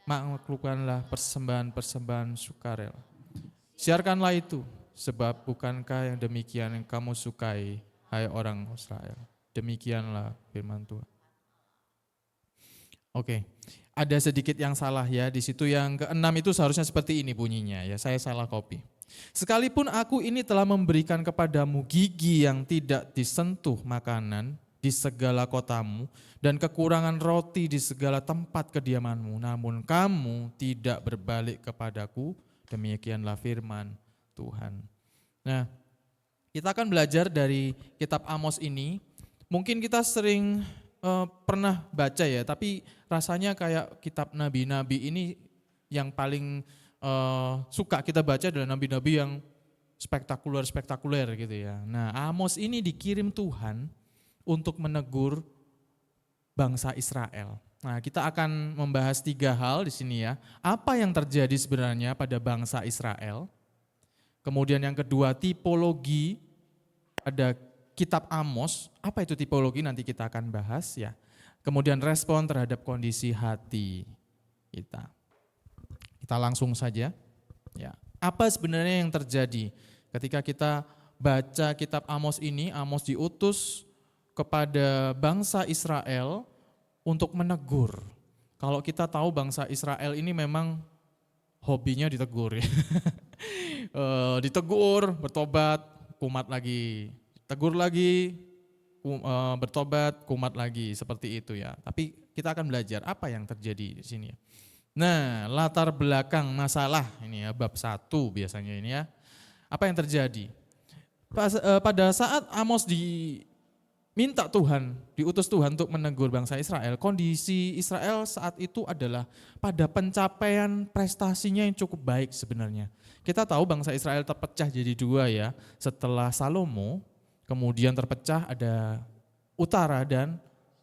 Maklumkanlah persembahan-persembahan sukarela. Siarkanlah itu, sebab bukankah yang demikian yang kamu sukai, hai orang Israel? Demikianlah firman Tuhan. Oke, ada sedikit yang salah ya, di situ yang ke-6 itu seharusnya seperti ini bunyinya ya, saya salah copy. Sekalipun aku ini telah memberikan kepadamu gigi yang tidak disentuh makanan di segala kotamu dan kekurangan roti di segala tempat kediamanmu, namun kamu tidak berbalik kepadaku, demikianlah firman Tuhan. Nah, kita akan belajar dari kitab Amos ini. Mungkin kita sering pernah baca ya, tapi rasanya kayak kitab nabi-nabi ini yang paling suka kita baca adalah nabi-nabi yang spektakuler gitu ya. Nah, Amos ini dikirim Tuhan untuk menegur bangsa Israel. Nah, kita akan membahas 3 hal di sini ya. Apa yang terjadi sebenarnya pada bangsa Israel? Kemudian yang kedua, tipologi pada kitab Amos. Apa itu tipologi? Nanti kita akan bahas ya. Kemudian respon terhadap kondisi hati kita. Kita langsung saja. Ya. Apa sebenarnya yang terjadi ketika kita baca kitab Amos ini? Amos diutus kepada bangsa Israel untuk menegur. Kalau kita tahu bangsa Israel ini memang hobinya ditegur ya. Ditegur, bertobat, kumat lagi. Tegur lagi, bertobat, kumat lagi, seperti itu ya. Tapi kita akan belajar apa yang terjadi di sini ya. Nah, latar belakang masalah ini ya, bab 1 biasanya ini ya. Apa yang terjadi? Pada saat Amos diminta Tuhan, diutus Tuhan untuk menegur bangsa Israel, kondisi Israel saat itu adalah pada pencapaian prestasinya yang cukup baik sebenarnya. Kita tahu bangsa Israel terpecah jadi 2 ya, setelah Salomo, kemudian terpecah ada utara dan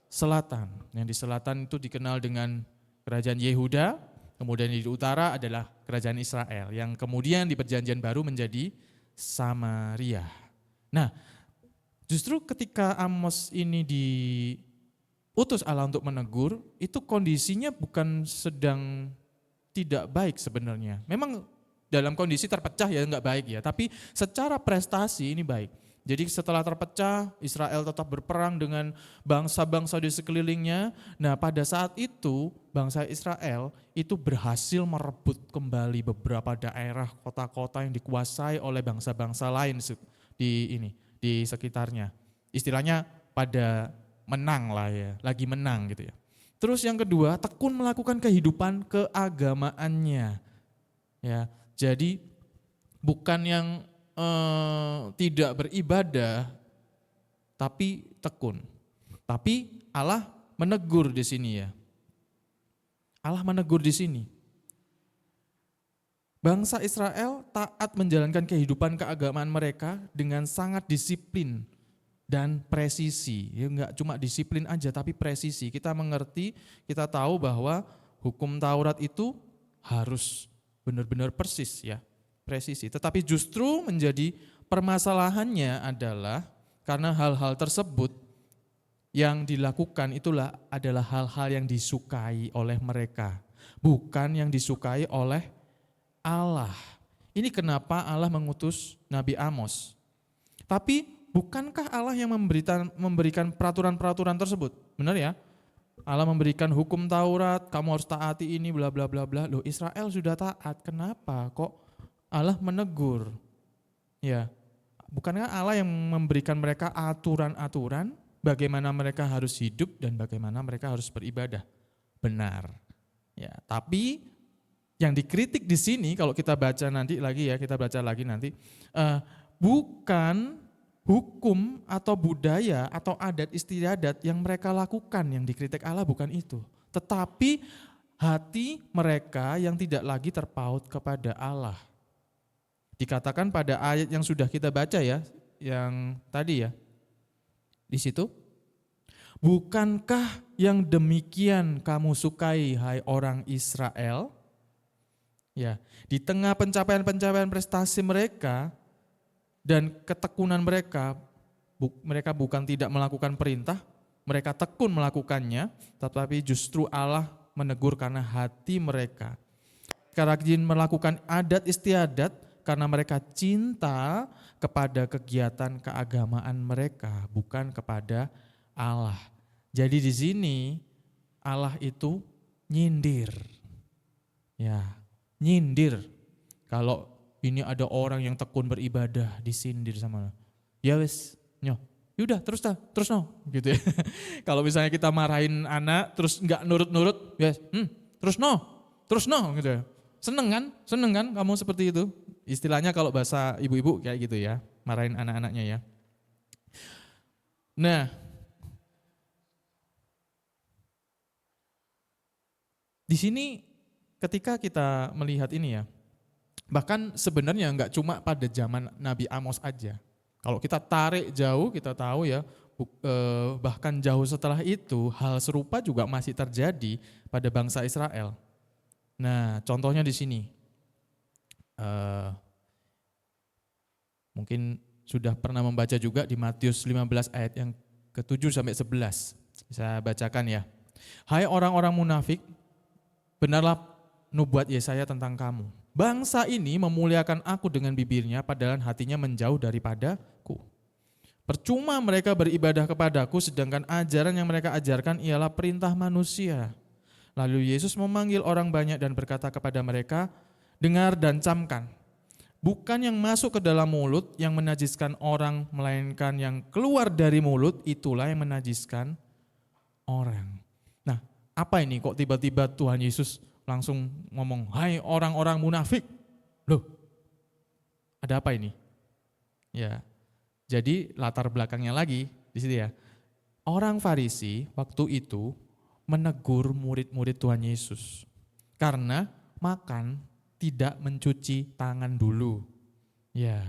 selatan. Yang di selatan itu dikenal dengan kerajaan Yehuda, kemudian di utara adalah kerajaan Israel, yang kemudian di perjanjian baru menjadi Samaria. Nah, justru ketika Amos ini diutus Allah untuk menegur, itu kondisinya bukan sedang tidak baik sebenarnya. Memang dalam kondisi terpecah ya nggak baik ya, tapi secara prestasi ini baik. Jadi setelah terpecah, Israel tetap berperang dengan bangsa-bangsa di sekelilingnya. Nah, pada saat itu bangsa Israel itu berhasil merebut kembali beberapa daerah kota-kota yang dikuasai oleh bangsa-bangsa lain di sekitarnya. Istilahnya pada menang lah ya, lagi menang gitu ya. Terus yang kedua, tekun melakukan kehidupan keagamaannya. Ya, jadi bukan yang tidak beribadah, tapi tekun. Tapi Allah menegur di sini ya. Allah menegur di sini. Bangsa Israel taat menjalankan kehidupan keagamaan mereka dengan sangat disiplin dan presisi. Ya enggak cuma disiplin aja, tapi presisi. Kita mengerti, kita tahu bahwa hukum Taurat itu harus benar-benar persis ya. Presisi, tetapi justru menjadi permasalahannya adalah karena hal-hal tersebut yang dilakukan adalah hal-hal yang disukai oleh mereka, bukan yang disukai oleh Allah. Ini kenapa Allah mengutus Nabi Amos. Tapi bukankah Allah yang memberikan peraturan-peraturan tersebut? Benar ya? Allah memberikan hukum Taurat, kamu harus taati ini bla bla bla bla. Loh, Israel sudah taat, kenapa kok Allah menegur? Ya, bukankah Allah yang memberikan mereka aturan-aturan bagaimana mereka harus hidup dan bagaimana mereka harus beribadah? Benar. Ya, tapi yang dikritik di sini kalau kita baca nanti lagi ya, kita baca lagi nanti, bukan hukum atau budaya atau adat istiadat yang mereka lakukan yang dikritik Allah, bukan itu. Tetapi hati mereka yang tidak lagi terpaut kepada Allah. Dikatakan pada ayat yang sudah kita baca ya, yang tadi ya, di situ, bukankah yang demikian kamu sukai hai orang Israel? Ya, di tengah pencapaian-pencapaian prestasi mereka dan ketekunan mereka, mereka bukan tidak melakukan perintah, mereka tekun melakukannya, tetapi justru Allah menegur karena hati mereka. Mereka rajin melakukan adat istiadat karena mereka cinta kepada kegiatan keagamaan mereka, bukan kepada Allah. Jadi di sini Allah itu nyindir. Ya, nyindir. Kalau ini ada orang yang tekun beribadah, disindir sama Allah. Ya wes, yaudah terus no, gitu ya. Kalau misalnya kita marahin anak terus nggak nurut-nurut, ya terus no, gitu ya. Seneng kan kamu seperti itu? Istilahnya kalau bahasa ibu-ibu kayak gitu ya, marahin anak-anaknya ya. Nah, di sini ketika kita melihat ini ya, bahkan sebenarnya nggak cuma pada zaman Nabi Amos aja. Kalau kita tarik jauh, kita tahu ya, bahkan jauh setelah itu hal serupa juga masih terjadi pada bangsa Israel. Nah, contohnya di sini. Mungkin sudah pernah membaca juga di Matius 15 ayat yang ke-7 sampai 11. Saya bacakan ya. Hai orang-orang munafik, benarlah nubuat Yesaya tentang kamu. Bangsa ini memuliakan aku dengan bibirnya, padahal hatinya menjauh daripadaku. Percuma mereka beribadah kepadaku, sedangkan ajaran yang mereka ajarkan ialah perintah manusia. Lalu Yesus memanggil orang banyak dan berkata kepada mereka, dengar dan camkan. Bukan yang masuk ke dalam mulut yang menajiskan orang, melainkan yang keluar dari mulut itulah yang menajiskan orang. Nah, apa ini kok tiba-tiba Tuhan Yesus langsung ngomong, hai orang-orang munafik. Loh, ada apa ini? Ya, jadi latar belakangnya lagi di situ ya. Orang Farisi waktu itu menegur murid-murid Tuhan Yesus karena makan tidak mencuci tangan dulu. Ya,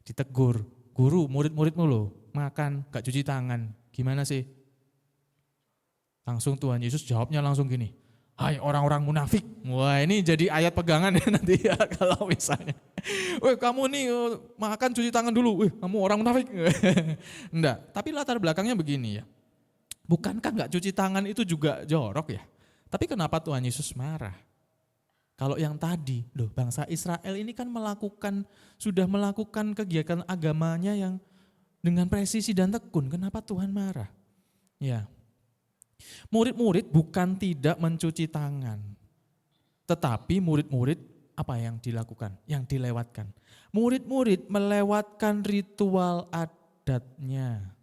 ditegur, guru murid-muridmu loh, makan gak cuci tangan, gimana sih? Langsung Tuhan Yesus jawabnya langsung gini, hai orang-orang munafik. Wah, ini jadi ayat pegangan ya nanti ya kalau misalnya, weh kamu nih makan cuci tangan dulu, weh kamu orang munafik. Enggak, tapi latar belakangnya begini ya, bukankah gak cuci tangan itu juga jorok ya? Tapi kenapa Tuhan Yesus marah? Kalau yang tadi, loh bangsa Israel ini kan sudah melakukan kegiatan agamanya yang dengan presisi dan tekun, kenapa Tuhan marah? Ya, murid-murid bukan tidak mencuci tangan, tetapi murid-murid apa yang dilakukan, yang dilewatkan. Murid-murid melewatkan ritual adatnya.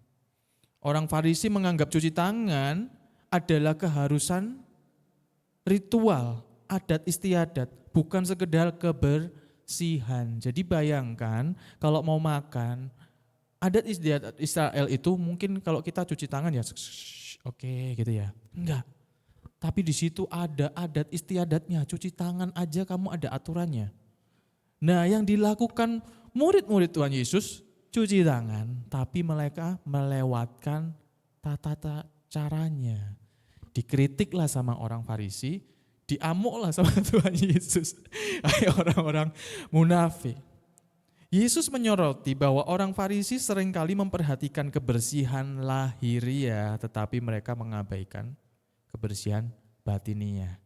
Orang Farisi menganggap cuci tangan adalah keharusan ritual, adat istiadat, bukan sekedar kebersihan. Jadi bayangkan kalau mau makan, adat istiadat Israel itu mungkin kalau kita cuci tangan ya oke gitu ya. Enggak. Tapi di situ ada adat istiadatnya, cuci tangan aja kamu ada aturannya. Nah, yang dilakukan murid-murid Tuhan Yesus cuci tangan, tapi mereka melewatkan tata caranya. Dikritiklah sama orang Farisi, diamuklah sama Tuhan Yesus. Hai orang-orang munafik. Yesus menyoroti bahwa orang Farisi seringkali memperhatikan kebersihan lahiriah, tetapi mereka mengabaikan kebersihan batiniah.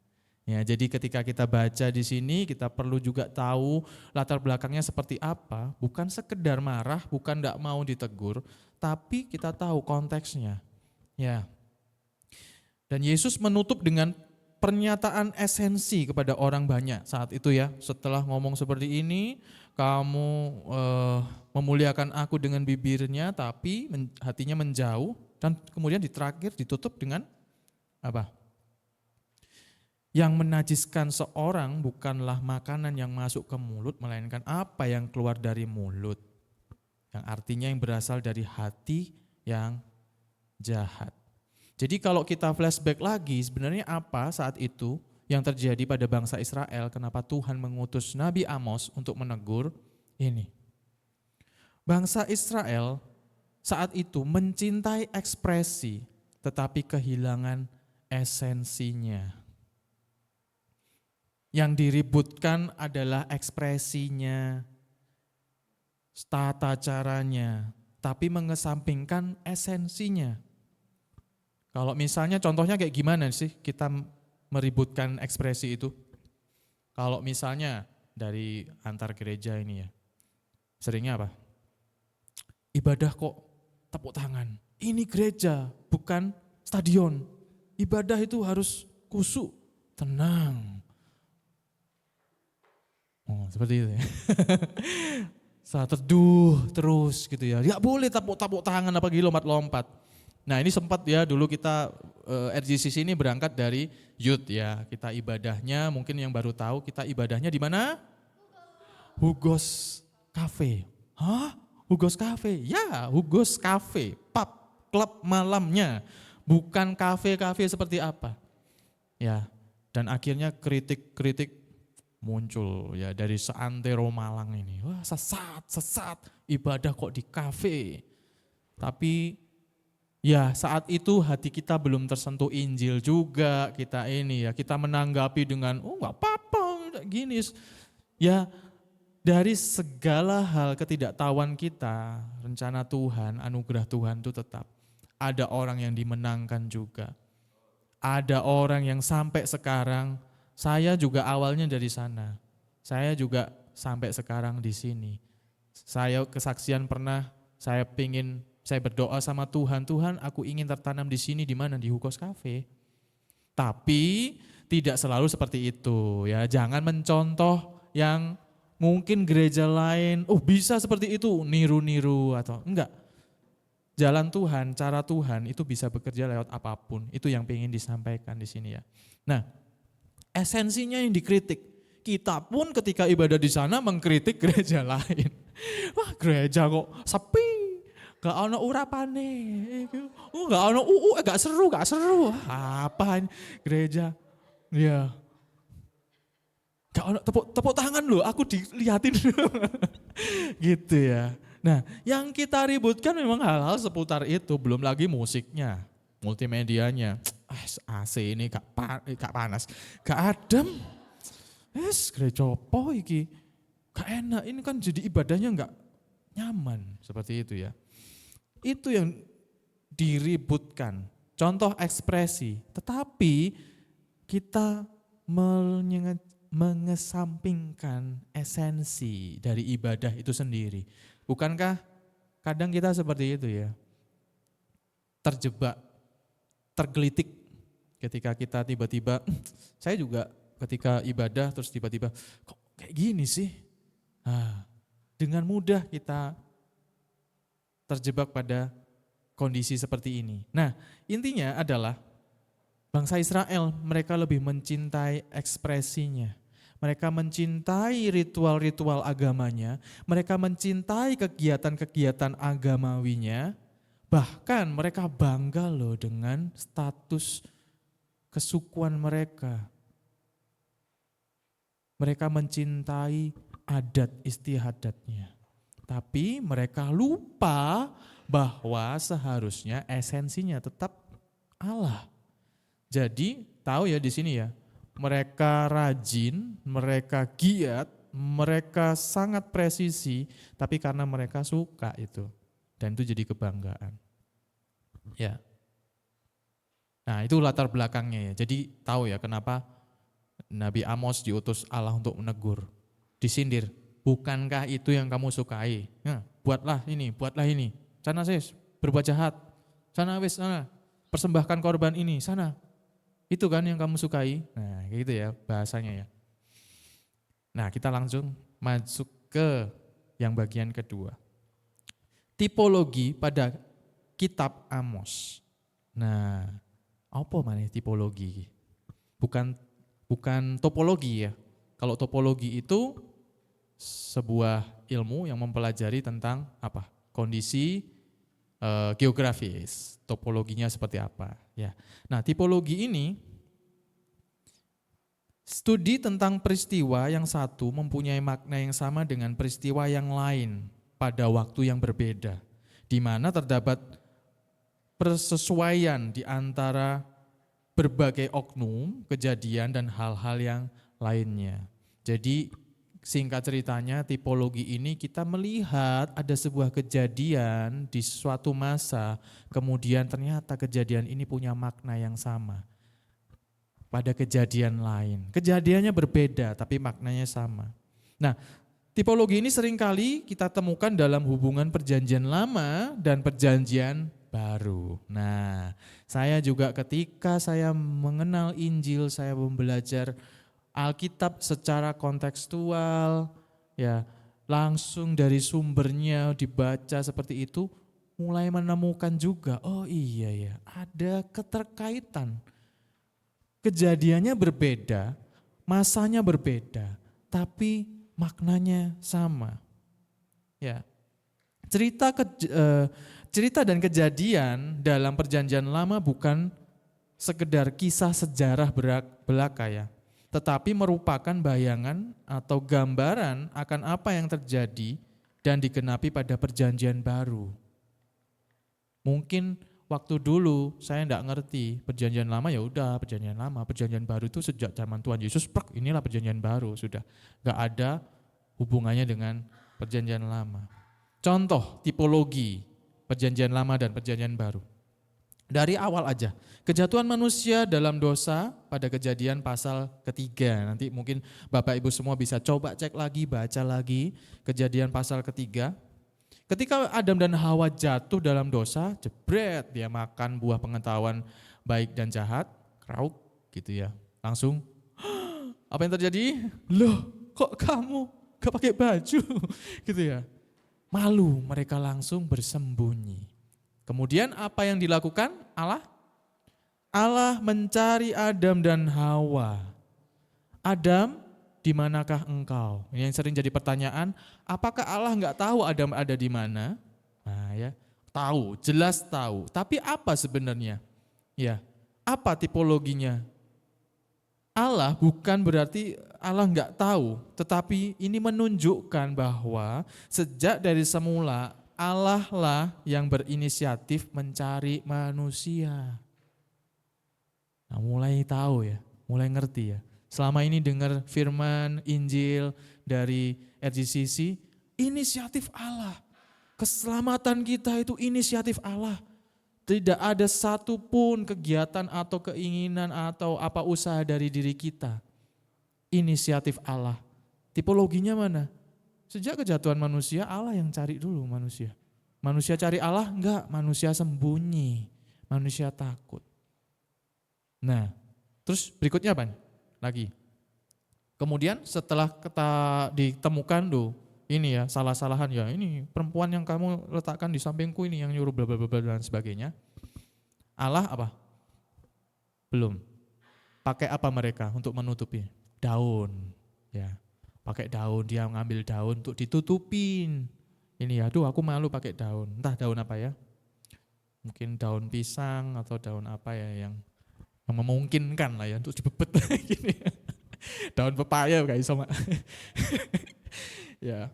Ya, jadi ketika kita baca di sini, kita perlu juga tahu latar belakangnya seperti apa. Bukan sekedar marah, bukan tidak mau ditegur, tapi kita tahu konteksnya. Ya. Dan Yesus menutup dengan pernyataan esensi kepada orang banyak saat itu ya. Setelah ngomong seperti ini, kamu memuliakan aku dengan bibirnya, tapi hatinya menjauh. Dan kemudian terakhir ditutup dengan apa? Yang menajiskan seorang bukanlah makanan yang masuk ke mulut, melainkan apa yang keluar dari mulut. Yang artinya yang berasal dari hati yang jahat. Jadi kalau kita flashback lagi, sebenarnya apa saat itu yang terjadi pada bangsa Israel, kenapa Tuhan mengutus Nabi Amos untuk menegur ini. Bangsa Israel saat itu mencintai ekspresi, tetapi kehilangan esensinya. Yang diributkan adalah ekspresinya, tata caranya, tapi mengesampingkan esensinya. Kalau misalnya contohnya kayak gimana sih kita meributkan ekspresi itu? Kalau misalnya dari antar gereja ini ya, seringnya apa? Ibadah kok tepuk tangan. Ini gereja, bukan stadion. Ibadah itu harus kusuk, tenang. Oh, seperti itu ya. Saat teduh terus gitu ya. Gak boleh tepuk tangan apalagi lompat-lompat. Nah ini sempat ya dulu kita RGCC ini berangkat dari youth ya. Kita ibadahnya mungkin yang baru tahu kita ibadahnya di mana? Hugos Cafe. Hah? Hugos Cafe? Ya Hugos Cafe, pub, klub malamnya. Bukan kafe-kafe seperti apa. Ya, dan akhirnya kritik-kritik muncul ya dari seantero Malang ini. Wah sesat, ibadah kok di kafe. Tapi ya saat itu hati kita belum tersentuh Injil juga, kita ini ya, kita menanggapi dengan oh gak apa-apa gini. Ya dari segala hal ketidaktahuan kita, rencana Tuhan, anugerah Tuhan itu tetap. Ada orang yang dimenangkan juga. Ada orang yang sampai sekarang, saya juga awalnya dari sana. Saya juga sampai sekarang di sini. Saya kesaksian pernah, saya berdoa sama Tuhan, Tuhan aku ingin tertanam di sini, di mana? Di Hugos Cafe. Tapi tidak selalu seperti itu ya, jangan mencontoh yang mungkin gereja lain, bisa seperti itu, niru-niru atau enggak. Jalan Tuhan, cara Tuhan itu bisa bekerja lewat apapun. Itu yang ingin disampaikan di sini ya. Nah, esensinya yang dikritik. Kita pun ketika ibadah di sana mengkritik gereja lain. Wah, gereja kok sepi, gak ono urapane, gak ono gak seru. Apa gereja? Ya, gak ono tepuk tangan loh, aku dilihatin gitu ya. Nah, yang kita ributkan memang hal-hal seputar itu, belum lagi musiknya, multimedianya. AC ini gak panas, gak adem. Gereja apa iki? Gak enak, ini kan jadi ibadahnya gak nyaman seperti itu ya. Itu yang diributkan, contoh ekspresi. Tetapi kita mengesampingkan esensi dari ibadah itu sendiri. Bukankah kadang kita seperti itu ya, terjebak, tergelitik ketika kita tiba-tiba, saya juga ketika ibadah terus tiba-tiba kok kayak gini sih. Dengan mudah kita terjebak pada kondisi seperti ini. Nah, intinya adalah bangsa Israel mereka lebih mencintai ekspresinya. Mereka mencintai ritual-ritual agamanya, mereka mencintai kegiatan-kegiatan agamawinya, bahkan mereka bangga loh dengan status kesukuan mereka. Mereka mencintai adat istiadatnya. Tapi mereka lupa bahwa seharusnya esensinya tetap Allah. Jadi tahu ya di sini ya, mereka rajin, mereka giat, mereka sangat presisi, tapi karena mereka suka itu. Dan itu jadi kebanggaan. Ya. Nah, itu latar belakangnya ya. Jadi tahu ya kenapa Nabi Amos diutus Allah untuk menegur, disindir. Bukankah itu yang kamu sukai? Nah, buatlah ini. Sana sis, berbuat jahat. Sana persembahkan korban ini, sana. Itu kan yang kamu sukai. Nah, kayak gitu ya bahasanya ya. Nah, kita langsung masuk ke yang bagian kedua. Tipologi pada kitab Amos. Nah, apa mana tipologi? Bukan topologi ya. Kalau topologi itu sebuah ilmu yang mempelajari tentang apa? Kondisi geografis, topologinya seperti apa ya. Nah, tipologi ini studi tentang peristiwa yang satu mempunyai makna yang sama dengan peristiwa yang lain pada waktu yang berbeda, di mana terdapat persesuaian di antara berbagai oknum, kejadian dan hal-hal yang lainnya. Jadi singkat ceritanya, tipologi ini kita melihat ada sebuah kejadian di suatu masa, kemudian ternyata kejadian ini punya makna yang sama pada kejadian lain. Kejadiannya berbeda tapi maknanya sama. Nah, tipologi ini seringkali kita temukan dalam hubungan perjanjian lama dan perjanjian baru. Nah, saya juga ketika saya mengenal Injil, saya belajar Alkitab secara kontekstual, ya langsung dari sumbernya dibaca seperti itu, mulai menemukan juga, oh iya ya, ada keterkaitan. Kejadiannya berbeda, masanya berbeda, tapi maknanya sama. Ya, cerita dan kejadian dalam perjanjian lama bukan sekedar kisah sejarah belaka ya, tetapi merupakan bayangan atau gambaran akan apa yang terjadi dan digenapi pada perjanjian baru. Mungkin waktu dulu saya enggak ngerti perjanjian lama, ya udah perjanjian lama, perjanjian baru itu sejak zaman Tuhan Yesus, inilah perjanjian baru, sudah enggak ada hubungannya dengan perjanjian lama. Contoh tipologi perjanjian lama dan perjanjian baru. Dari awal aja, kejatuhan manusia dalam dosa pada Kejadian pasal ketiga. Nanti mungkin Bapak Ibu semua bisa coba cek lagi, baca lagi Kejadian pasal ketiga. Ketika Adam dan Hawa jatuh dalam dosa, jebret dia makan buah pengetahuan baik dan jahat, krauk gitu ya. Langsung, apa yang terjadi? Loh, kok kamu gak pakai baju? Gitu ya. Malu, mereka langsung bersembunyi. Kemudian apa yang dilakukan Allah? Allah mencari Adam dan Hawa. Adam, di manakah engkau? Ini yang sering jadi pertanyaan, apakah Allah nggak tahu Adam ada di mana? Nah ya, tahu, jelas tahu. Tapi apa sebenarnya? Ya, apa tipologinya? Allah bukan berarti Allah nggak tahu, tetapi ini menunjukkan bahwa sejak dari semula Allah lah yang berinisiatif mencari manusia. Nah, mulai tahu ya, mulai ngerti ya. Selama ini dengar firman Injil dari RGCC, inisiatif Allah. Keselamatan kita itu inisiatif Allah. Tidak ada satupun kegiatan atau keinginan atau apa usaha dari diri kita. Inisiatif Allah. Tipologinya mana? Sejak kejatuhan manusia, Allah yang cari dulu manusia. Manusia cari Allah? Enggak, manusia sembunyi. Manusia takut. Nah, terus berikutnya apa? Lagi. Kemudian setelah kita ditemukan ini ya salah-salahan ya, ini perempuan yang kamu letakkan di sampingku ini yang nyuruh bla bla bla dan sebagainya. Allah apa? Belum. Pakai apa mereka untuk menutupi? Daun. Ya. Pakai daun, dia ngambil daun untuk ditutupin. Ini ya, aduh aku malu pakai daun. Entah daun apa ya. Mungkin daun pisang atau daun apa ya yang memungkinkan lah ya untuk dibebet gini. Daun pepaya kayak sama. Ya.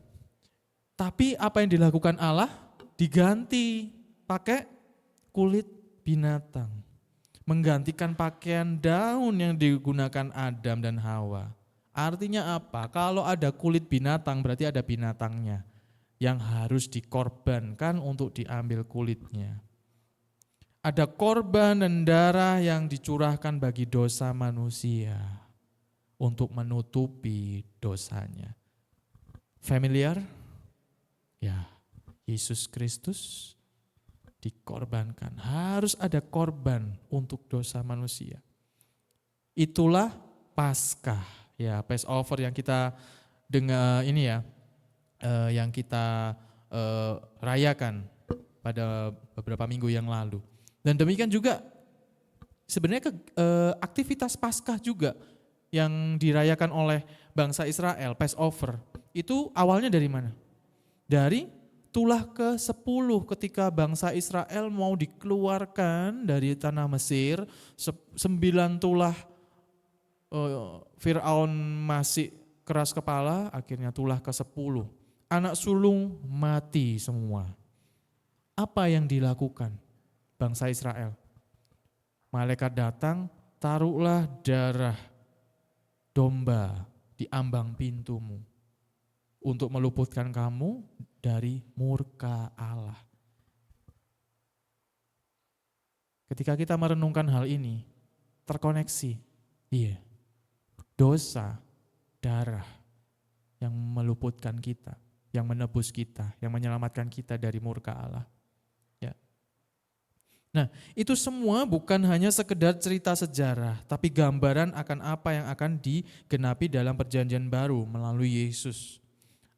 Tapi apa yang dilakukan Allah? Diganti pakai kulit binatang. Menggantikan pakaian daun yang digunakan Adam dan Hawa. Artinya apa? Kalau ada kulit binatang berarti ada binatangnya yang harus dikorbankan untuk diambil kulitnya. Ada korban dan darah yang dicurahkan bagi dosa manusia untuk menutupi dosanya. Familiar? Ya, Yesus Kristus dikorbankan. Harus ada korban untuk dosa manusia. Itulah Paskah, ya Passover yang kita dengar ini ya, yang kita rayakan pada beberapa minggu yang lalu. Dan demikian juga sebenarnya aktivitas Paskah juga yang dirayakan oleh bangsa Israel, Passover, itu awalnya dari mana? Dari tulah ke-10 ketika bangsa Israel mau dikeluarkan dari tanah Mesir, 9 tulah Fir'aun masih keras kepala, akhirnya tulah ke-10. Anak sulung mati semua. Apa yang dilakukan bangsa Israel? Malaikat datang, taruhlah darah domba di ambang pintumu untuk meluputkan kamu dari murka Allah. Ketika kita merenungkan hal ini, terkoneksi, iya, dosa, darah yang meluputkan kita, yang menebus kita, yang menyelamatkan kita dari murka Allah. Ya. Nah, itu semua bukan hanya sekedar cerita sejarah, tapi gambaran akan apa yang akan digenapi dalam perjanjian baru melalui Yesus.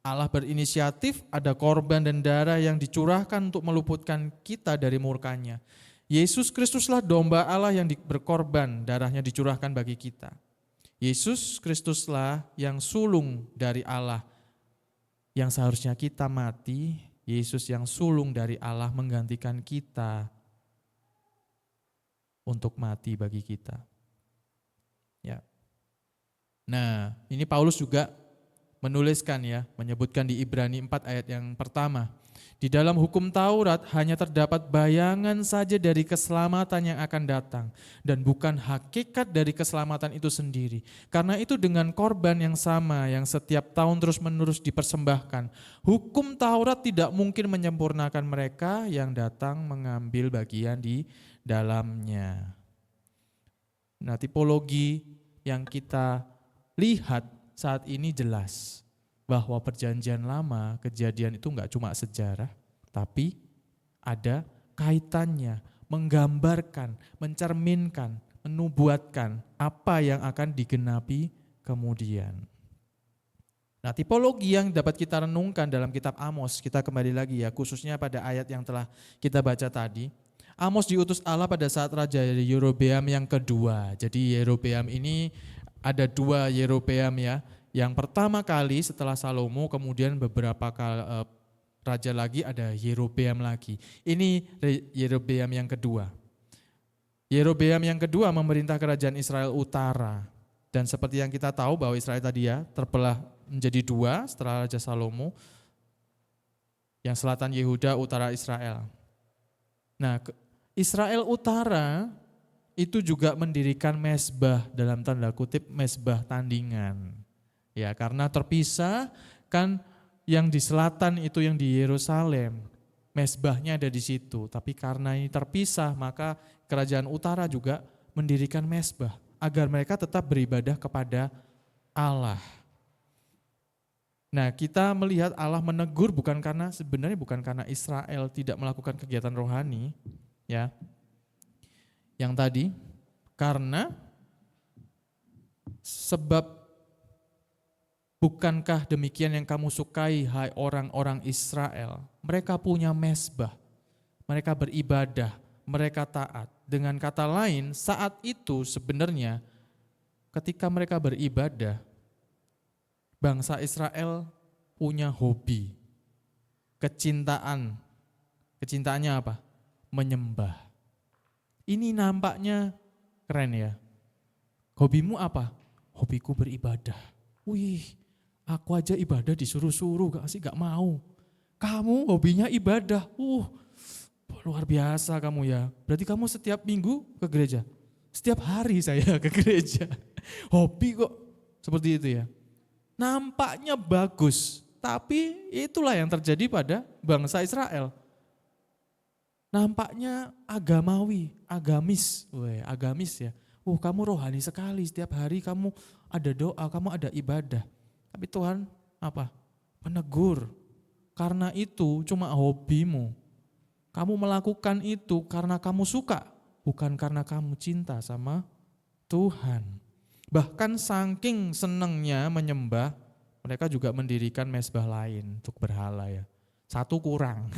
Allah berinisiatif, ada korban dan darah yang dicurahkan untuk meluputkan kita dari murkanya. Yesus Kristuslah domba Allah yang berkorban, darahnya dicurahkan bagi kita. Yesus Kristuslah yang sulung dari Allah, yang seharusnya kita mati, Yesus yang sulung dari Allah menggantikan kita untuk mati bagi kita. Ya. Nah, ini Paulus juga menuliskan ya, menyebutkan di Ibrani 4 ayat yang pertama. Di dalam hukum Taurat hanya terdapat bayangan saja dari keselamatan yang akan datang dan bukan hakikat dari keselamatan itu sendiri. Karena itu dengan korban yang sama yang setiap tahun terus-menerus dipersembahkan, hukum Taurat tidak mungkin menyempurnakan mereka yang datang mengambil bagian di dalamnya. Nah, tipologi yang kita lihat saat ini jelas bahwa perjanjian lama, kejadian itu enggak cuma sejarah, tapi ada kaitannya, menggambarkan, mencerminkan, menubuatkan apa yang akan digenapi kemudian. Nah, tipologi yang dapat kita renungkan dalam kitab Amos, kita kembali lagi ya, khususnya pada ayat yang telah kita baca tadi. Amos diutus Allah pada saat Raja Yerobeam yang kedua. Jadi Yerobeam ini ada dua Yerobeam ya. Yang pertama kali setelah Salomo, kemudian beberapa kali raja lagi ada Yerobeam lagi. Ini Yerobeam yang kedua. Yerobeam yang kedua memerintah kerajaan Israel Utara. Dan seperti yang kita tahu bahwa Israel tadi ya terbelah menjadi dua setelah Raja Salomo. Yang selatan Yehuda, utara Israel. Nah, Israel Utara itu juga mendirikan mezbah, dalam tanda kutip mezbah tandingan. Ya, karena terpisah kan yang di selatan itu yang di Yerusalem. Mezbahnya ada di situ, tapi karena ini terpisah maka kerajaan utara juga mendirikan mezbah agar mereka tetap beribadah kepada Allah. Nah, kita melihat Allah menegur sebenarnya bukan karena Israel tidak melakukan kegiatan rohani, ya. Yang tadi karena sebab bukankah demikian yang kamu sukai, hai orang-orang Israel? Mereka punya mezbah, mereka beribadah, mereka taat. Dengan kata lain, saat itu sebenarnya ketika mereka beribadah, bangsa Israel punya hobi, kecintaan. Kecintaannya apa? Menyembah. Ini nampaknya keren ya. Hobimu apa? Hobiku beribadah. Wih, aku aja ibadah disuruh-suruh, gak mau. Kamu hobinya ibadah, luar biasa kamu ya. Berarti kamu setiap minggu ke gereja? Setiap hari saya ke gereja. Hobi kok seperti itu ya. Nampaknya bagus, tapi itulah yang terjadi pada bangsa Israel. Nampaknya agamawi, agamis ya. Kamu rohani sekali, setiap hari kamu ada doa, kamu ada ibadah. Tapi Tuhan apa? Menegur. Karena itu cuma hobimu. Kamu melakukan itu karena kamu suka, bukan karena kamu cinta sama Tuhan. Bahkan saking senangnya menyembah, mereka juga mendirikan mezbah lain untuk berhala ya. Satu kurang.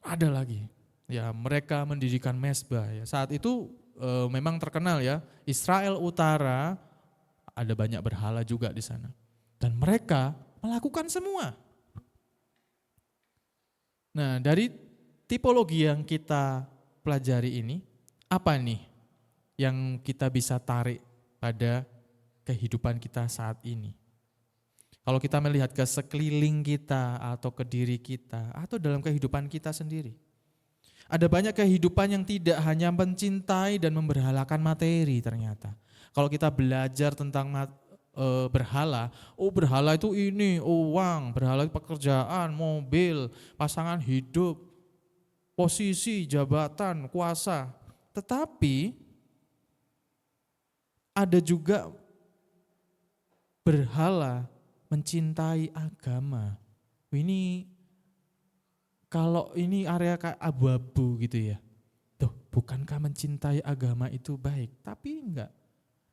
Ada lagi. Ya, mereka mendirikan mezbah ya. Saat itu memang terkenal ya, Israel Utara ada banyak berhala juga di sana. Dan mereka melakukan semua. Nah, dari tipologi yang kita pelajari ini, apa nih yang kita bisa tarik pada kehidupan kita saat ini? Kalau kita melihat ke sekeliling kita atau ke diri kita atau dalam kehidupan kita sendiri. Ada banyak kehidupan yang tidak hanya mencintai dan memberhalakan materi ternyata. Kalau kita belajar tentang berhala, berhala itu ini, uang, berhala itu pekerjaan, mobil, pasangan hidup, posisi, jabatan, kuasa. Tetapi ada juga berhala mencintai agama. Ini kalau ini area kayak abu-abu gitu ya. Tuh, bukankah mencintai agama itu baik? Tapi enggak.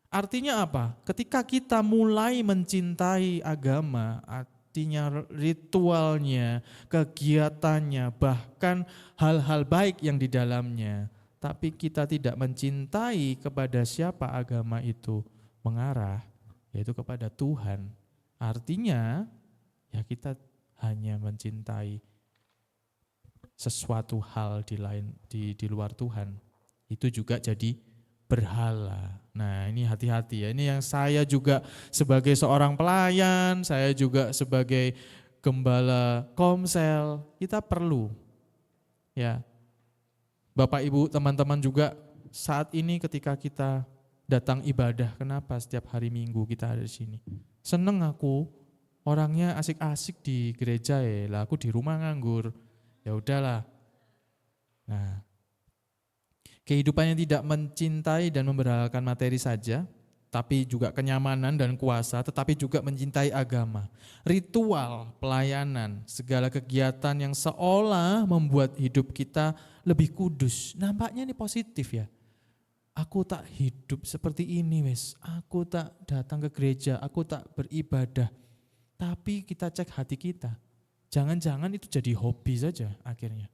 Artinya apa? Ketika kita mulai mencintai agama, artinya ritualnya, kegiatannya, bahkan hal-hal baik yang di dalamnya, tapi kita tidak mencintai kepada siapa agama itu mengarah, yaitu kepada Tuhan. Artinya ya kita hanya mencintai sesuatu hal di luar Tuhan. Itu juga jadi berhala. Nah, ini hati-hati ya. Ini yang saya juga sebagai seorang pelayan, saya juga sebagai gembala komsel, kita perlu ya. Bapak Ibu, teman-teman juga saat ini ketika kita datang ibadah, kenapa setiap hari Minggu kita ada di sini? Seneng aku, orangnya asik-asik di gereja ya, lah aku di rumah nganggur. Ya udahlah. Nah, kehidupan yang tidak mencintai dan memberhalakan materi saja, tapi juga kenyamanan dan kuasa, tetapi juga mencintai agama. Ritual, pelayanan, segala kegiatan yang seolah membuat hidup kita lebih kudus. Nampaknya ini positif ya. Aku tak hidup seperti ini wes. Aku tak datang ke gereja, aku tak beribadah. Tapi kita cek hati kita. Jangan-jangan itu jadi hobi saja akhirnya.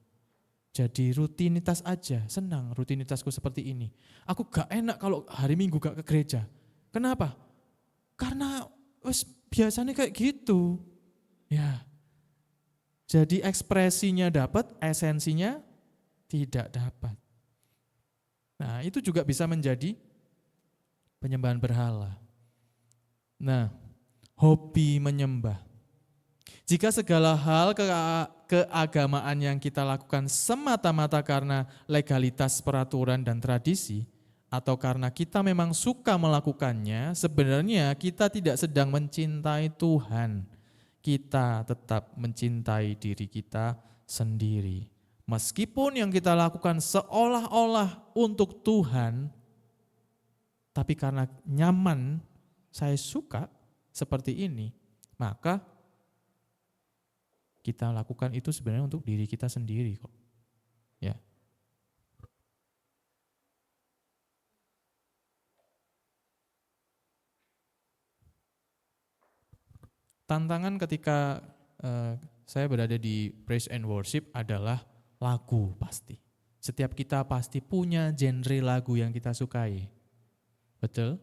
Jadi rutinitas aja, senang rutinitasku seperti ini. Aku gak enak kalau hari Minggu gak ke gereja. Kenapa? Karena wes biasanya kayak gitu. Ya. Jadi ekspresinya dapat, esensinya tidak dapat. Nah, itu juga bisa menjadi penyembahan berhala. Nah, hobi menyembah. Jika segala hal keagamaan yang kita lakukan semata-mata karena legalitas peraturan dan tradisi, atau karena kita memang suka melakukannya, sebenarnya kita tidak sedang mencintai Tuhan. Kita tetap mencintai diri kita sendiri. Meskipun yang kita lakukan seolah-olah untuk Tuhan, tapi karena nyaman, saya suka seperti ini, maka kita lakukan itu sebenarnya untuk diri kita sendiri kok. Ya. Tantangan ketika saya berada di praise and worship adalah lagu pasti. Setiap kita pasti punya genre lagu yang kita sukai. Betul?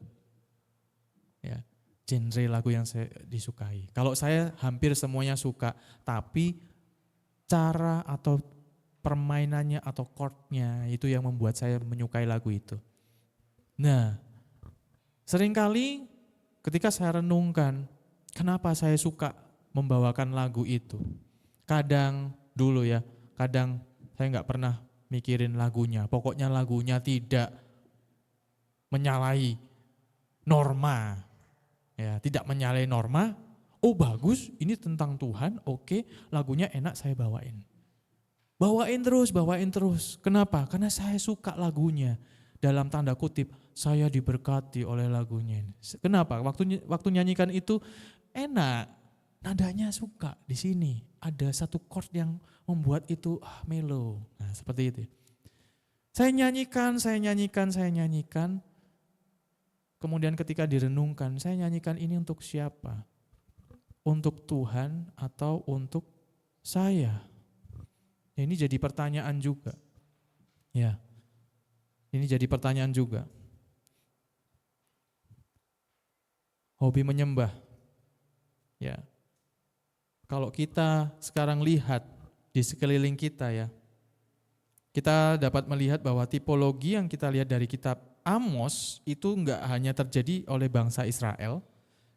Ya, genre lagu yang saya disukai. Kalau saya hampir semuanya suka, tapi cara atau permainannya atau chordnya itu yang membuat saya menyukai lagu itu. Nah, seringkali ketika saya renungkan, kenapa saya suka membawakan lagu itu? Kadang dulu ya, kadang saya nggak pernah mikirin lagunya. Pokoknya lagunya tidak menyalahi norma. Ya, tidak menyalahi norma. Oh bagus, ini tentang Tuhan, oke, lagunya enak saya bawain. Bawain terus. Kenapa? Karena saya suka lagunya. Dalam tanda kutip, saya diberkati oleh lagunya. Kenapa? Waktu nyanyikan itu enak. Nadanya suka di sini. Ada satu chord yang membuat itu melo. Nah, seperti itu. Saya nyanyikan. Kemudian ketika direnungkan, saya nyanyikan ini untuk siapa? Untuk Tuhan atau untuk saya? Ini jadi pertanyaan juga. Ya. Ini jadi pertanyaan juga. Hobi menyembah. Ya. Kalau kita sekarang lihat di sekeliling kita ya, kita dapat melihat bahwa tipologi yang kita lihat dari kitab Amos itu enggak hanya terjadi oleh bangsa Israel,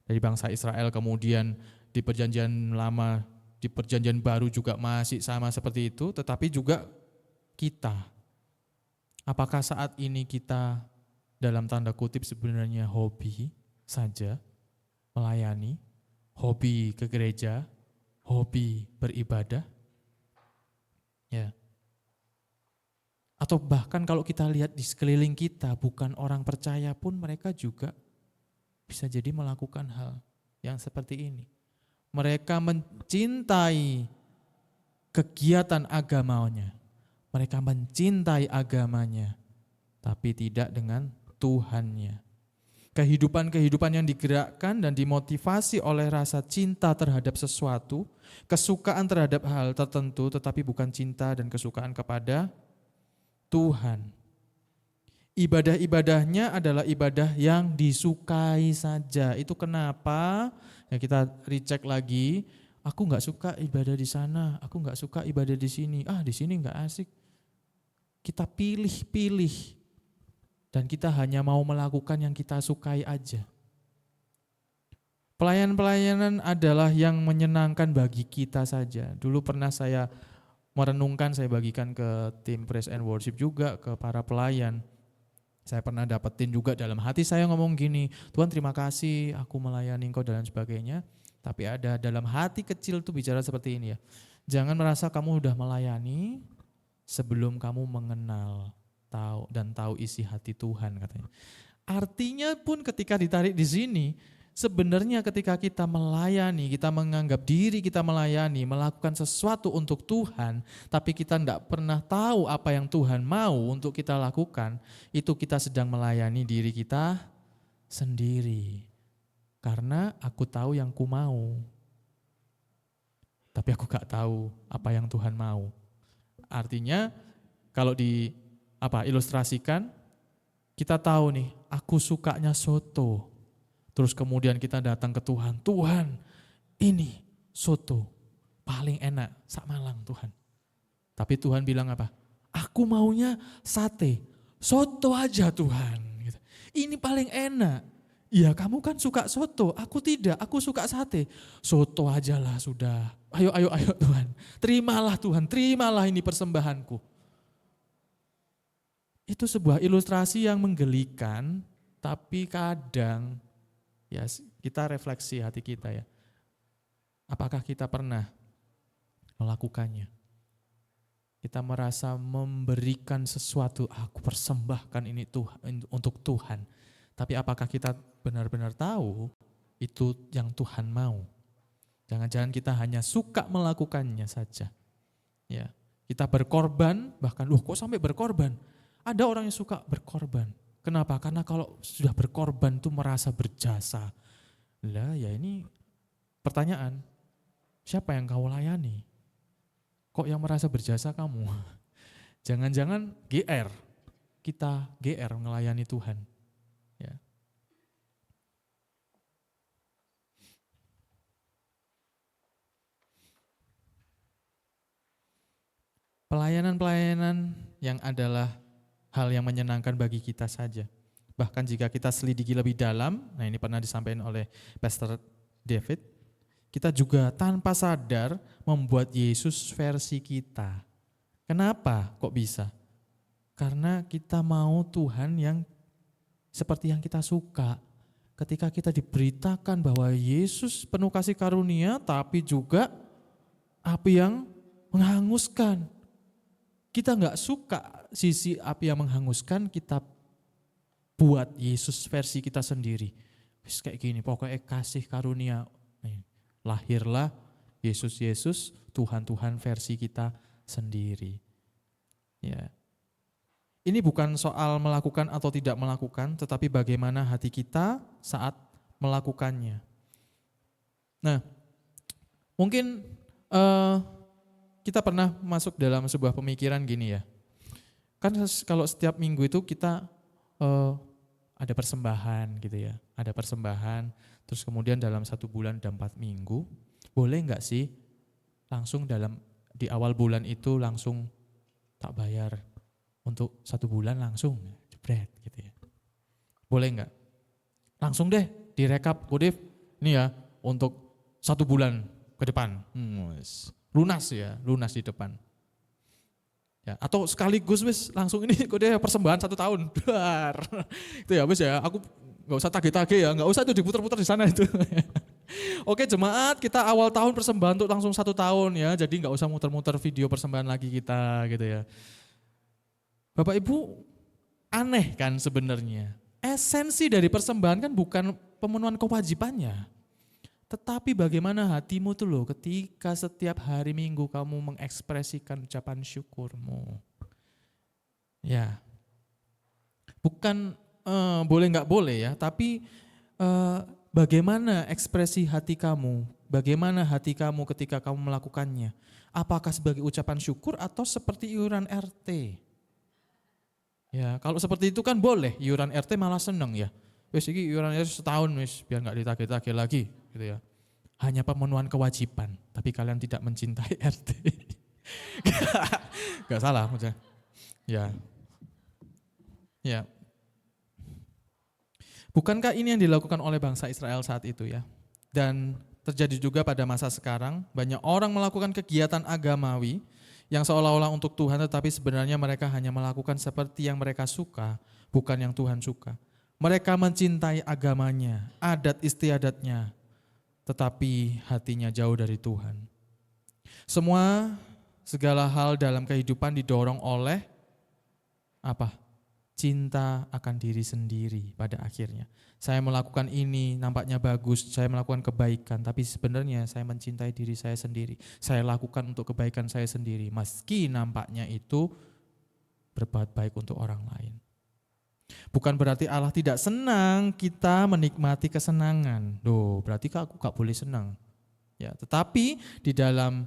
dari bangsa Israel kemudian di perjanjian lama, di perjanjian baru juga masih sama seperti itu, tetapi juga kita. Apakah saat ini kita dalam tanda kutip sebenarnya hobi saja melayani, hobi ke gereja, hobi beribadah, ya. Atau bahkan kalau kita lihat di sekeliling kita, bukan orang percaya pun mereka juga bisa jadi melakukan hal yang seperti ini. Mereka mencintai kegiatan agamanya, mereka mencintai agamanya, tapi tidak dengan Tuhannya. Kehidupan-kehidupan yang digerakkan dan dimotivasi oleh rasa cinta terhadap sesuatu, kesukaan terhadap hal tertentu, tetapi bukan cinta dan kesukaan kepada Tuhan. Ibadah-ibadahnya adalah ibadah yang disukai saja. Itu kenapa? Ya kita recheck lagi. Aku nggak suka ibadah di sana, aku nggak suka ibadah di sini. Di sini nggak asik. Kita pilih-pilih. Dan kita hanya mau melakukan yang kita sukai aja. Pelayan-pelayanan adalah yang menyenangkan bagi kita saja. Dulu pernah saya merenungkan, saya bagikan ke tim Praise and Worship juga, ke para pelayan. Saya pernah dapetin juga dalam hati saya ngomong gini, Tuhan terima kasih aku melayani Engkau dan sebagainya. Tapi ada dalam hati kecil tuh bicara seperti ini ya. Jangan merasa kamu udah melayani sebelum kamu mengenal tahu isi hati Tuhan katanya. Artinya pun ketika ditarik di sini, Sebenarnya ketika kita melayani, kita menganggap diri kita melayani, melakukan sesuatu untuk Tuhan, tapi kita tidak pernah tahu apa yang Tuhan mau untuk kita lakukan, itu kita sedang melayani diri kita sendiri. Karena aku tahu yang ku mau, tapi aku gak tahu apa yang Tuhan mau. Artinya kalau ilustrasikan, kita tahu nih, aku sukanya soto. Terus kemudian kita datang ke Tuhan, Tuhan ini soto paling enak sak Malang Tuhan. Tapi Tuhan bilang apa? Aku maunya sate, soto aja Tuhan. Ini paling enak. Iya kamu kan suka soto, aku tidak, aku suka sate. Soto aja lah sudah, ayo Tuhan. Terimalah Tuhan, terimalah ini persembahanku. Itu sebuah ilustrasi yang menggelikan, tapi kadang ya kita refleksi hati kita ya. Apakah kita pernah melakukannya? Kita merasa memberikan sesuatu, aku persembahkan ini untuk Tuhan. Tapi apakah kita benar-benar tahu itu yang Tuhan mau? Jangan-jangan kita hanya suka melakukannya saja. Ya, kita berkorban, bahkan kok sampai berkorban? Ada orang yang suka berkorban. Kenapa? Karena kalau sudah berkorban itu merasa berjasa. Lah ya ini pertanyaan, siapa yang kau layani? Kok yang merasa berjasa kamu? Jangan-jangan GR, kita GR melayani Tuhan. Ya. Pelayanan-pelayanan yang adalah hal yang menyenangkan bagi kita saja. Bahkan jika kita selidiki lebih dalam, nah ini pernah disampaikan oleh Pastor David, kita juga tanpa sadar membuat Yesus versi kita. Kenapa kok bisa? Karena kita mau Tuhan yang seperti yang kita suka. Ketika kita diberitakan bahwa Yesus penuh kasih karunia, tapi juga api yang menghanguskan. Kita nggak suka sisi api yang menghanguskan, kita buat Yesus versi kita sendiri. Wis kayak gini, pokoknya kasih karunia. Lahirlah Yesus, Tuhan versi kita sendiri. Ya. Ini bukan soal melakukan atau tidak melakukan, tetapi bagaimana hati kita saat melakukannya. Nah, mungkin kita pernah masuk dalam sebuah pemikiran gini ya. Kan kalau setiap minggu itu kita ada persembahan gitu ya. Ada persembahan, terus kemudian dalam 1 bulan ada 4 minggu. Boleh enggak sih langsung di awal bulan itu langsung tak bayar untuk 1 bulan langsung jebret gitu ya. Boleh enggak? Langsung deh direkap Kodif ini ya untuk 1 bulan ke depan. Lunas di depan. Ya, atau sekaligus wis langsung ini kode persembahan 1 tahun. Itu ya wis ya, aku enggak usah tagih-tagih ya, enggak usah itu diputar-putar di sana itu. Oke jemaat, kita awal tahun persembahan untuk langsung 1 tahun ya, jadi enggak usah muter-muter video persembahan lagi kita gitu ya. Bapak Ibu, aneh kan sebenarnya. Esensi dari persembahan kan bukan pemenuhan kewajibannya. Tetapi bagaimana hatimu tuh loh ketika setiap hari Minggu kamu mengekspresikan ucapan syukurmu. Ya, bukan boleh nggak boleh ya, tapi bagaimana ekspresi hati kamu, bagaimana hati kamu ketika kamu melakukannya. Apakah sebagai ucapan syukur atau seperti iuran RT? Ya, kalau seperti itu kan boleh, iuran RT malah seneng ya. Wis iki iuran RT setahun wis biar nggak ditagih-tagih lagi. Gitu ya. Hanya pemenuhan kewajiban, tapi kalian tidak mencintai RT. Gak salah maksudnya. Ya. Ya. Bukankah ini yang dilakukan oleh bangsa Israel saat itu ya? Dan terjadi juga pada masa sekarang, banyak orang melakukan kegiatan agamawi yang seolah-olah untuk Tuhan, tetapi sebenarnya mereka hanya melakukan seperti yang mereka suka, bukan yang Tuhan suka. Mereka mencintai agamanya, adat istiadatnya, tetapi hatinya jauh dari Tuhan. Segala hal dalam kehidupan didorong oleh apa? Cinta akan diri sendiri pada akhirnya. Saya melakukan ini nampaknya bagus, saya melakukan kebaikan, tapi sebenarnya saya mencintai diri saya sendiri. Saya lakukan untuk kebaikan saya sendiri, meski nampaknya itu berbuat baik untuk orang lain. Bukan berarti Allah tidak senang kita menikmati kesenangan. Loh, berarti aku gak boleh senang. Ya, tetapi di dalam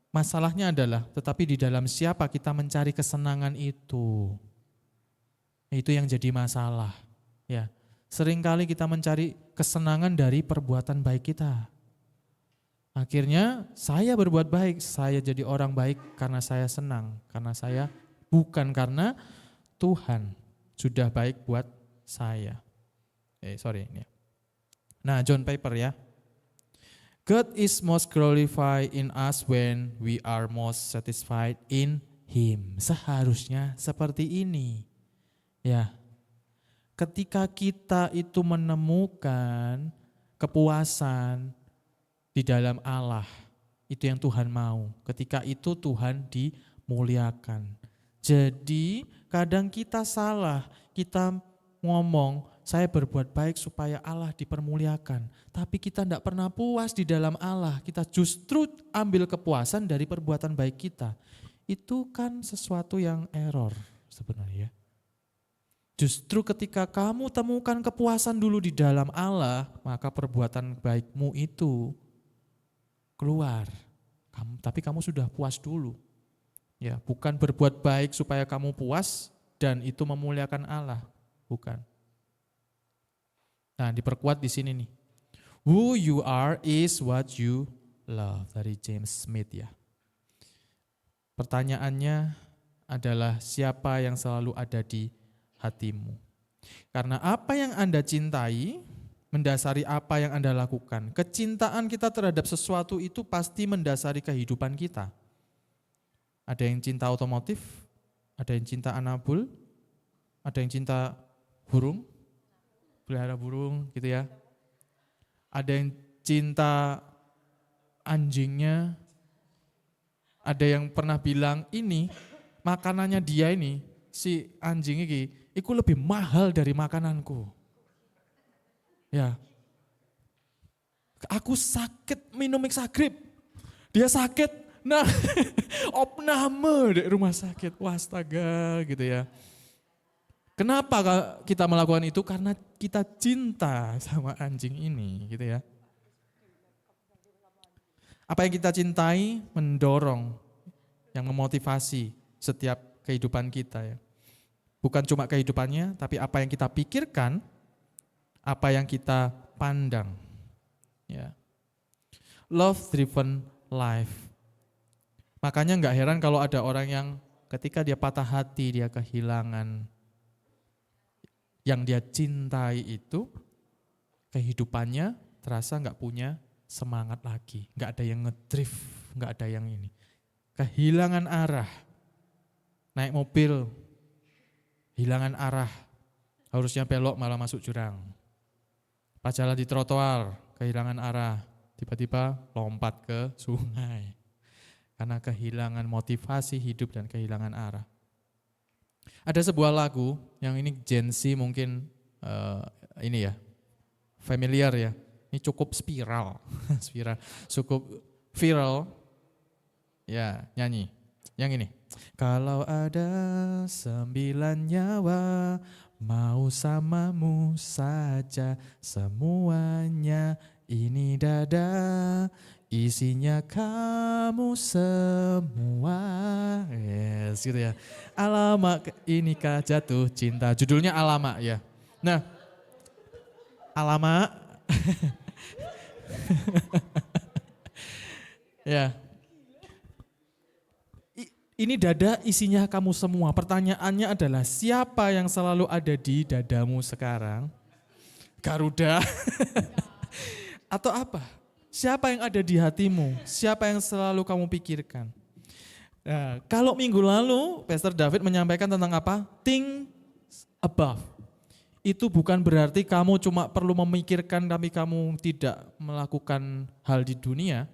masalahnya adalah, tetapi di dalam siapa kita mencari kesenangan itu. Itu yang jadi masalah. Ya, seringkali kita mencari kesenangan dari perbuatan baik kita. Akhirnya saya berbuat baik, saya jadi orang baik karena saya senang, karena saya bukan karena Tuhan sudah baik buat saya. Ini. Nah, John Piper ya. God is most glorified in us when we are most satisfied in Him. Seharusnya seperti ini. Ya. Ketika kita itu menemukan kepuasan di dalam Allah, itu yang Tuhan mau. Ketika itu Tuhan dimuliakan. Jadi kadang kita salah, kita ngomong saya berbuat baik supaya Allah dipermuliakan. Tapi kita tidak pernah puas di dalam Allah, kita justru ambil kepuasan dari perbuatan baik kita. Itu kan sesuatu yang error sebenarnya. Justru ketika kamu temukan kepuasan dulu di dalam Allah, maka perbuatan baikmu itu keluar. Tapi kamu sudah puas dulu. Ya, bukan berbuat baik supaya kamu puas dan itu memuliakan Allah, bukan. Nah, diperkuat di sini nih. Who you are is what you love, dari James Smith ya. Pertanyaannya adalah siapa yang selalu ada di hatimu? Karena apa yang Anda cintai mendasari apa yang Anda lakukan. Kecintaan kita terhadap sesuatu itu pasti mendasari kehidupan kita. Ada yang cinta otomotif, ada yang cinta anabul, ada yang cinta burung, pelihara burung gitu ya. Ada yang cinta anjingnya, ada yang pernah bilang ini makanannya dia ini, si anjing ini, itu lebih mahal dari makananku. Ya, aku sakit minum Mixagrip, dia sakit, nah opname di rumah sakit, wah astaga gitu ya. Kenapa kita melakukan itu? Karena kita cinta sama anjing ini gitu ya. Apa yang kita cintai mendorong, yang memotivasi setiap kehidupan kita ya. Bukan cuma kehidupannya, tapi apa yang kita pikirkan, apa yang kita pandang. Ya. Love driven life. Makanya enggak heran kalau ada orang yang ketika dia patah hati, dia kehilangan yang dia cintai itu, kehidupannya terasa enggak punya semangat lagi. Enggak ada yang ngedrift, enggak ada yang ini. Kehilangan arah. Naik mobil, kehilangan arah. Harusnya belok malah masuk jurang. Pas jalan di trotoar, kehilangan arah. Tiba-tiba lompat ke sungai. Karena kehilangan motivasi hidup dan kehilangan arah. Ada sebuah lagu yang ini Gen Z mungkin ini ya, familiar ya. Ini cukup spiral, cukup viral. Ya, nyanyi. Yang ini. Kalau ada 9 nyawa, mau samamu saja semuanya. Ini dada, isinya kamu semua. Yes, gitu ya. Alamak inikah jatuh cinta. Judulnya Alamak ya. Nah, Alamak. Ya. Ini dada isinya kamu semua. Pertanyaannya adalah siapa yang selalu ada di dadamu sekarang? Garuda. Atau apa? Siapa yang ada di hatimu? Siapa yang selalu kamu pikirkan? Nah, kalau minggu lalu Pastor David menyampaikan tentang apa? Think above. Itu bukan berarti kamu cuma perlu memikirkan tapi kamu tidak melakukan hal di dunia.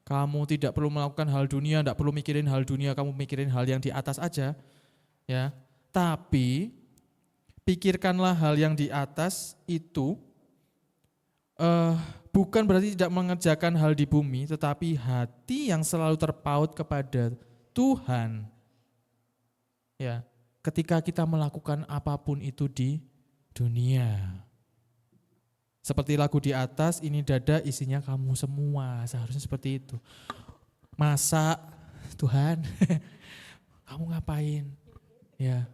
Kamu tidak perlu melakukan hal dunia, tidak perlu mikirin hal dunia, kamu mikirin hal yang di atas aja. Ya. Tapi pikirkanlah hal yang di atas itu bukan berarti tidak mengerjakan hal di bumi, tetapi hati yang selalu terpaut kepada Tuhan. Ya, ketika kita melakukan apapun itu di dunia. Seperti lagu di atas, ini dada isinya kamu semua, seharusnya seperti itu. Masa Tuhan, kamu ngapain? Ya,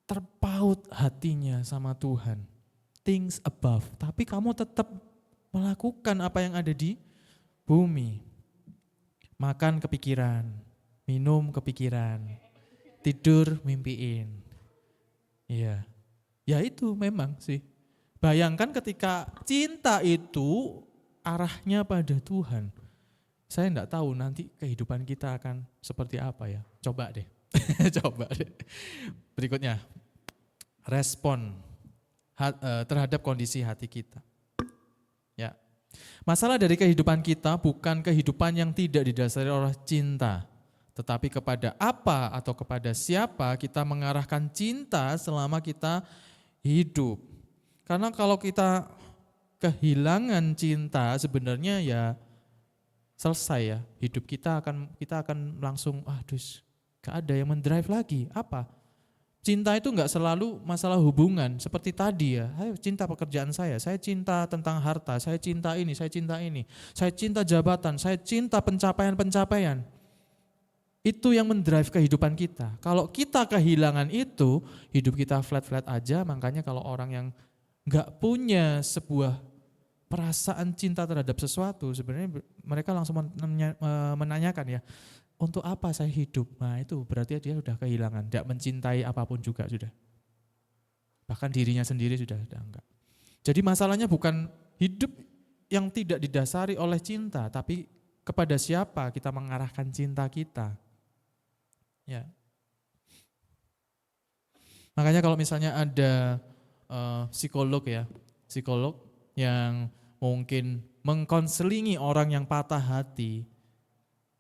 terpaut hatinya sama Tuhan. Things above, tapi kamu tetap melakukan apa yang ada di bumi. Makan kepikiran, minum kepikiran, tidur mimpiin. Iya. Ya itu memang sih. Bayangkan ketika cinta itu arahnya pada Tuhan. Saya enggak tahu nanti kehidupan kita akan seperti apa ya. Coba deh. Coba deh. Berikutnya. Respon terhadap kondisi hati kita. Ya. Masalah dari kehidupan kita bukan kehidupan yang tidak didasari oleh cinta. Tetapi kepada apa atau kepada siapa kita mengarahkan cinta selama kita hidup. Karena kalau kita kehilangan cinta sebenarnya ya selesai ya. Hidup kita akan langsung gak ada yang mendrive lagi. Apa? Cinta itu gak selalu masalah hubungan seperti tadi ya. Saya cinta pekerjaan saya cinta tentang harta, saya cinta ini, saya cinta jabatan, saya cinta pencapaian-pencapaian. Itu yang mendrive kehidupan kita. Kalau kita kehilangan itu, hidup kita flat-flat aja. Makanya kalau orang yang gak punya sebuah perasaan cinta terhadap sesuatu, sebenarnya mereka langsung menanyakan ya, untuk apa saya hidup? Nah itu berarti dia sudah kehilangan, tidak mencintai apapun juga sudah. Bahkan dirinya sendiri sudah enggak. Jadi masalahnya bukan hidup yang tidak didasari oleh cinta, tapi kepada siapa kita mengarahkan cinta kita. Ya. Makanya kalau misalnya ada psikolog yang mungkin mengkonselingi orang yang patah hati,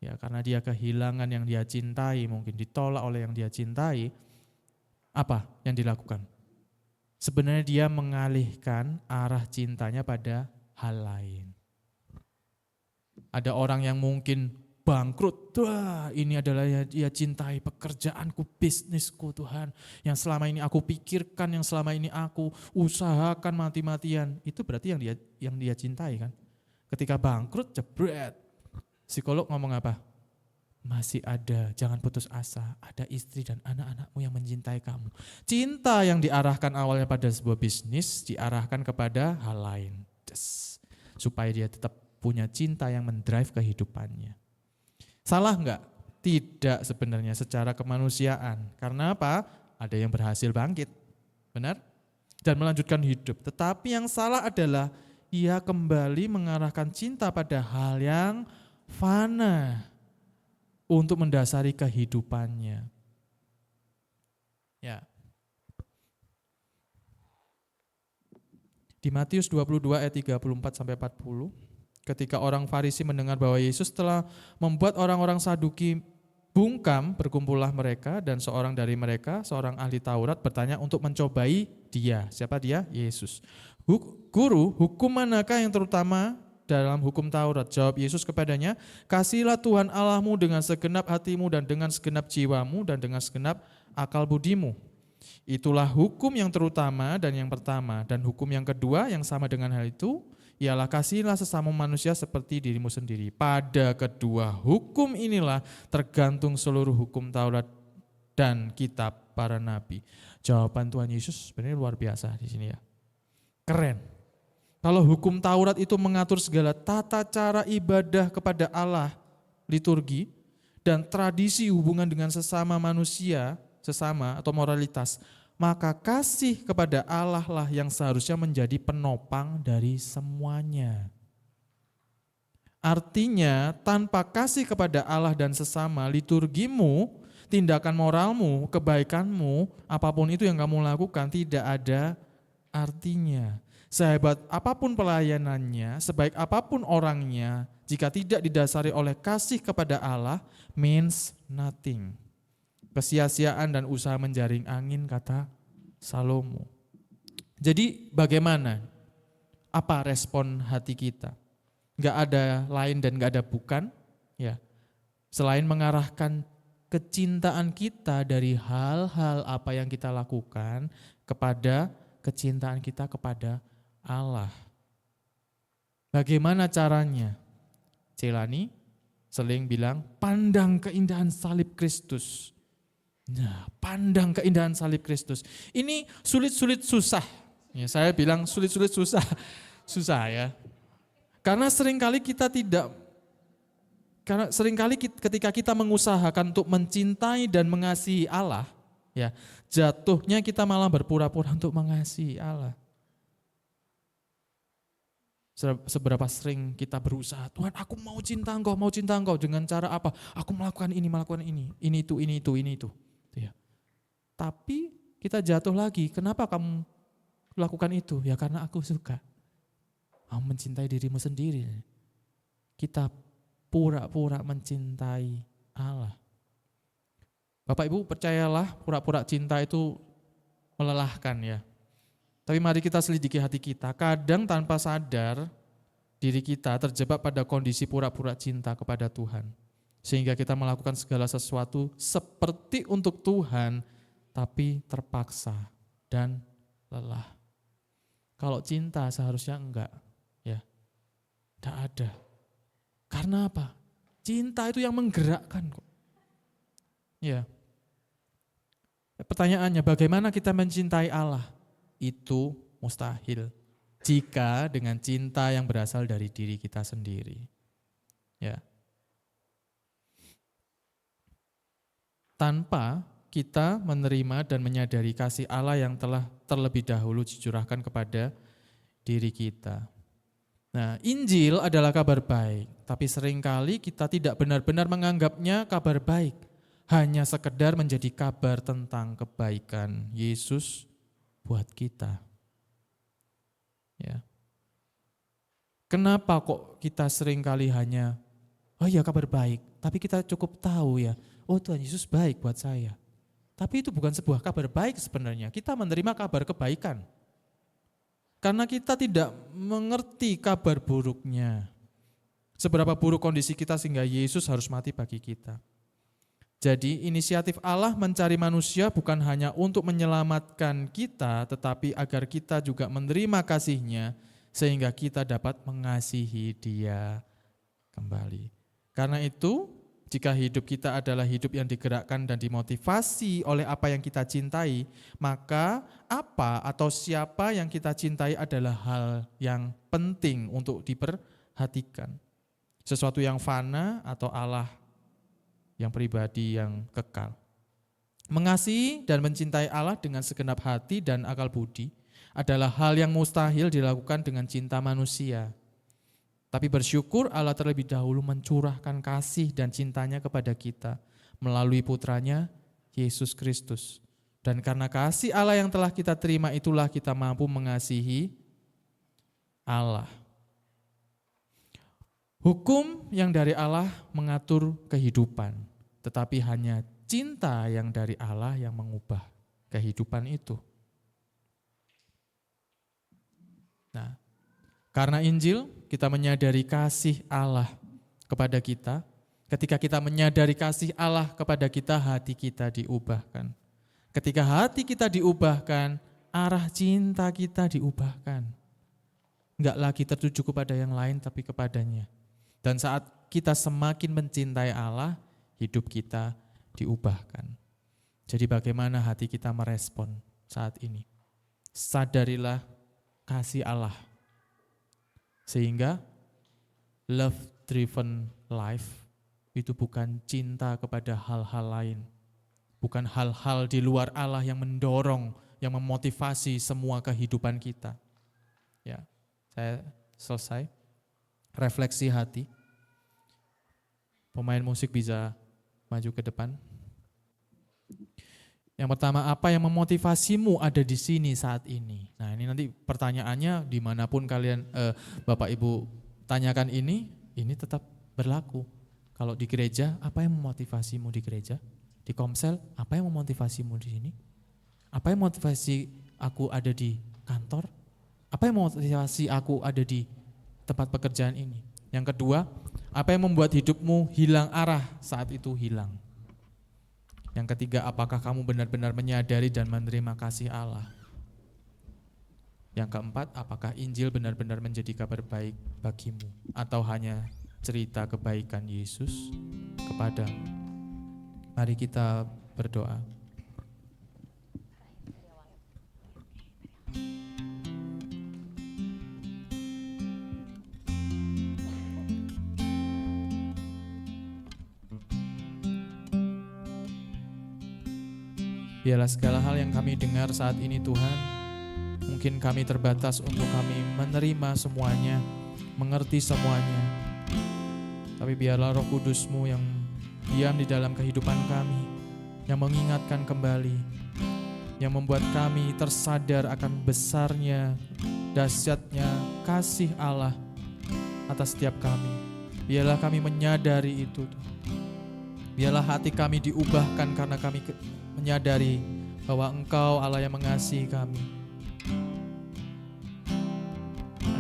ya karena dia kehilangan yang dia cintai, mungkin ditolak oleh yang dia cintai, apa yang dilakukan? Sebenarnya dia mengalihkan arah cintanya pada hal lain. Ada orang yang mungkin bangkrut, wah ini adalah dia cintai pekerjaanku, bisnisku Tuhan, yang selama ini aku pikirkan, yang selama ini aku usahakan mati-matian, itu berarti yang dia cintai kan. Ketika bangkrut, jebret, psikolog ngomong apa? Masih ada, jangan putus asa, ada istri dan anak-anakmu yang mencintai kamu. Cinta yang diarahkan awalnya pada sebuah bisnis, diarahkan kepada hal lain, supaya dia tetap punya cinta yang mendrive kehidupannya. Salah enggak? Tidak sebenarnya secara kemanusiaan. Karena apa? Ada yang berhasil bangkit. Benar? Dan melanjutkan hidup. Tetapi yang salah adalah ia kembali mengarahkan cinta pada hal yang fana untuk mendasari kehidupannya. Ya. Di Matius 22 ayat 34 sampai 40, ketika orang Farisi mendengar bahwa Yesus telah membuat orang-orang Saduki bungkam, berkumpullah mereka dan seorang dari mereka, seorang ahli Taurat bertanya untuk mencobai dia. Siapa dia? Yesus. Guru, hukum manakah yang terutama dalam hukum Taurat? Jawab Yesus kepadanya, kasihilah Tuhan Allahmu dengan segenap hatimu dan dengan segenap jiwamu dan dengan segenap akal budimu. Itulah hukum yang terutama dan yang pertama. Dan hukum yang kedua yang sama dengan hal itu, ialah kasihilah sesama manusia seperti dirimu sendiri. Pada kedua hukum inilah tergantung seluruh hukum Taurat dan kitab para nabi. Jawaban Tuhan Yesus sebenarnya luar biasa di sini ya. Keren. Kalau hukum Taurat itu mengatur segala tata cara ibadah kepada Allah, liturgi, dan tradisi hubungan dengan sesama manusia, sesama atau moralitas, maka kasih kepada Allah lah yang seharusnya menjadi penopang dari semuanya. Artinya tanpa kasih kepada Allah dan sesama, liturgimu, tindakan moralmu, kebaikanmu, apapun itu yang kamu lakukan tidak ada artinya. Sehebat apapun pelayanannya, sebaik apapun orangnya, jika tidak didasari oleh kasih kepada Allah, means nothing. kesia-siaan dan usaha menjaring angin, kata Salomo. Jadi bagaimana? Apa respon hati kita? Gak ada lain dan gak ada bukan, ya. Selain mengarahkan kecintaan kita dari hal-hal apa yang kita lakukan kepada kecintaan kita kepada Allah. Bagaimana caranya? Celani sering bilang, pandang keindahan salib Kristus. Nah, pandang keindahan salib Kristus. Ini sulit-sulit susah. Ya, saya bilang sulit-sulit susah. Susah ya. Karena seringkali ketika kita mengusahakan untuk mencintai dan mengasihi Allah, ya, jatuhnya kita malah berpura-pura untuk mengasihi Allah. Seberapa sering kita berusaha, Tuhan aku mau cinta engkau dengan cara apa? Aku melakukan ini itu. Ya. Tapi kita jatuh lagi, kenapa kamu lakukan itu? Ya karena aku suka. Kamu mencintai dirimu sendiri. Kita pura-pura mencintai Allah. Bapak Ibu percayalah, pura-pura cinta itu melelahkan ya. Tapi mari kita selidiki hati kita. Kadang tanpa sadar diri kita terjebak pada kondisi pura-pura cinta kepada Tuhan. Sehingga kita melakukan segala sesuatu seperti untuk Tuhan, tapi terpaksa dan lelah. Kalau cinta seharusnya enggak, ya, tidak ada. Karena apa? Cinta itu yang menggerakkan kok. Ya. Pertanyaannya, bagaimana kita mencintai Allah? Itu mustahil jika dengan cinta yang berasal dari diri kita sendiri. Ya. Tanpa kita menerima dan menyadari kasih Allah yang telah terlebih dahulu dicurahkan kepada diri kita. Nah, Injil adalah kabar baik, tapi seringkali kita tidak benar-benar menganggapnya kabar baik. Hanya sekedar menjadi kabar tentang kebaikan Yesus buat kita. Ya. Kenapa kok kita seringkali hanya, oh ya kabar baik, tapi kita cukup tahu ya, oh Tuhan Yesus baik buat saya. Tapi itu bukan sebuah kabar baik sebenarnya, kita menerima kabar kebaikan. Karena kita tidak mengerti kabar buruknya. Seberapa buruk kondisi kita sehingga Yesus harus mati bagi kita. Jadi inisiatif Allah mencari manusia bukan hanya untuk menyelamatkan kita, tetapi agar kita juga menerima kasih-Nya sehingga kita dapat mengasihi Dia kembali. Karena itu, jika hidup kita adalah hidup yang digerakkan dan dimotivasi oleh apa yang kita cintai, maka apa atau siapa yang kita cintai adalah hal yang penting untuk diperhatikan. Sesuatu yang fana atau Allah yang pribadi yang kekal. Mengasihi dan mencintai Allah dengan segenap hati dan akal budi adalah hal yang mustahil dilakukan dengan cinta manusia. Tapi bersyukur Allah terlebih dahulu mencurahkan kasih dan cintanya kepada kita melalui putranya Yesus Kristus. Dan karena kasih Allah yang telah kita terima itulah kita mampu mengasihi Allah. Hukum yang dari Allah mengatur kehidupan, tetapi hanya cinta yang dari Allah yang mengubah kehidupan itu. Nah, karena Injil kita menyadari kasih Allah kepada kita. Ketika kita menyadari kasih Allah kepada kita, hati kita diubahkan. Ketika hati kita diubahkan, arah cinta kita diubahkan. Enggak lagi tertuju kepada yang lain tapi kepadanya. Dan saat kita semakin mencintai Allah, hidup kita diubahkan. Jadi bagaimana hati kita merespon saat ini? Sadarilah kasih Allah. Sehingga love driven life itu bukan cinta kepada hal-hal lain. Bukan hal-hal di luar Allah yang mendorong, yang memotivasi semua kehidupan kita. Ya, saya selesai. Refleksi hati. Pemain musik bisa maju ke depan. Yang pertama, apa yang memotivasimu ada di sini saat ini? Nah, ini nanti pertanyaannya dimanapun kalian Bapak Ibu tanyakan ini tetap berlaku. Kalau di gereja, apa yang memotivasimu di gereja? Di Komsel, apa yang memotivasimu di sini? Apa yang motivasi aku ada di kantor? Apa yang motivasi aku ada di tempat pekerjaan ini? Yang kedua, apa yang membuat hidupmu hilang arah saat itu hilang? Yang ketiga, apakah kamu benar-benar menyadari dan menerima kasih Allah? Yang keempat, apakah Injil benar-benar menjadi kabar baik bagimu atau hanya cerita kebaikan Yesus kepadamu? Mari kita berdoa. Biarlah segala hal yang kami dengar saat ini Tuhan, mungkin kami terbatas untuk kami menerima semuanya, mengerti semuanya. Tapi biarlah Roh Kudus-Mu yang diam di dalam kehidupan kami, yang mengingatkan kembali, yang membuat kami tersadar akan besarnya, dahsyatnya kasih Allah atas setiap kami. Biarlah kami menyadari itu. Biarlah hati kami diubahkan karena kami menyadari bahwa Engkau Allah yang mengasihi kami.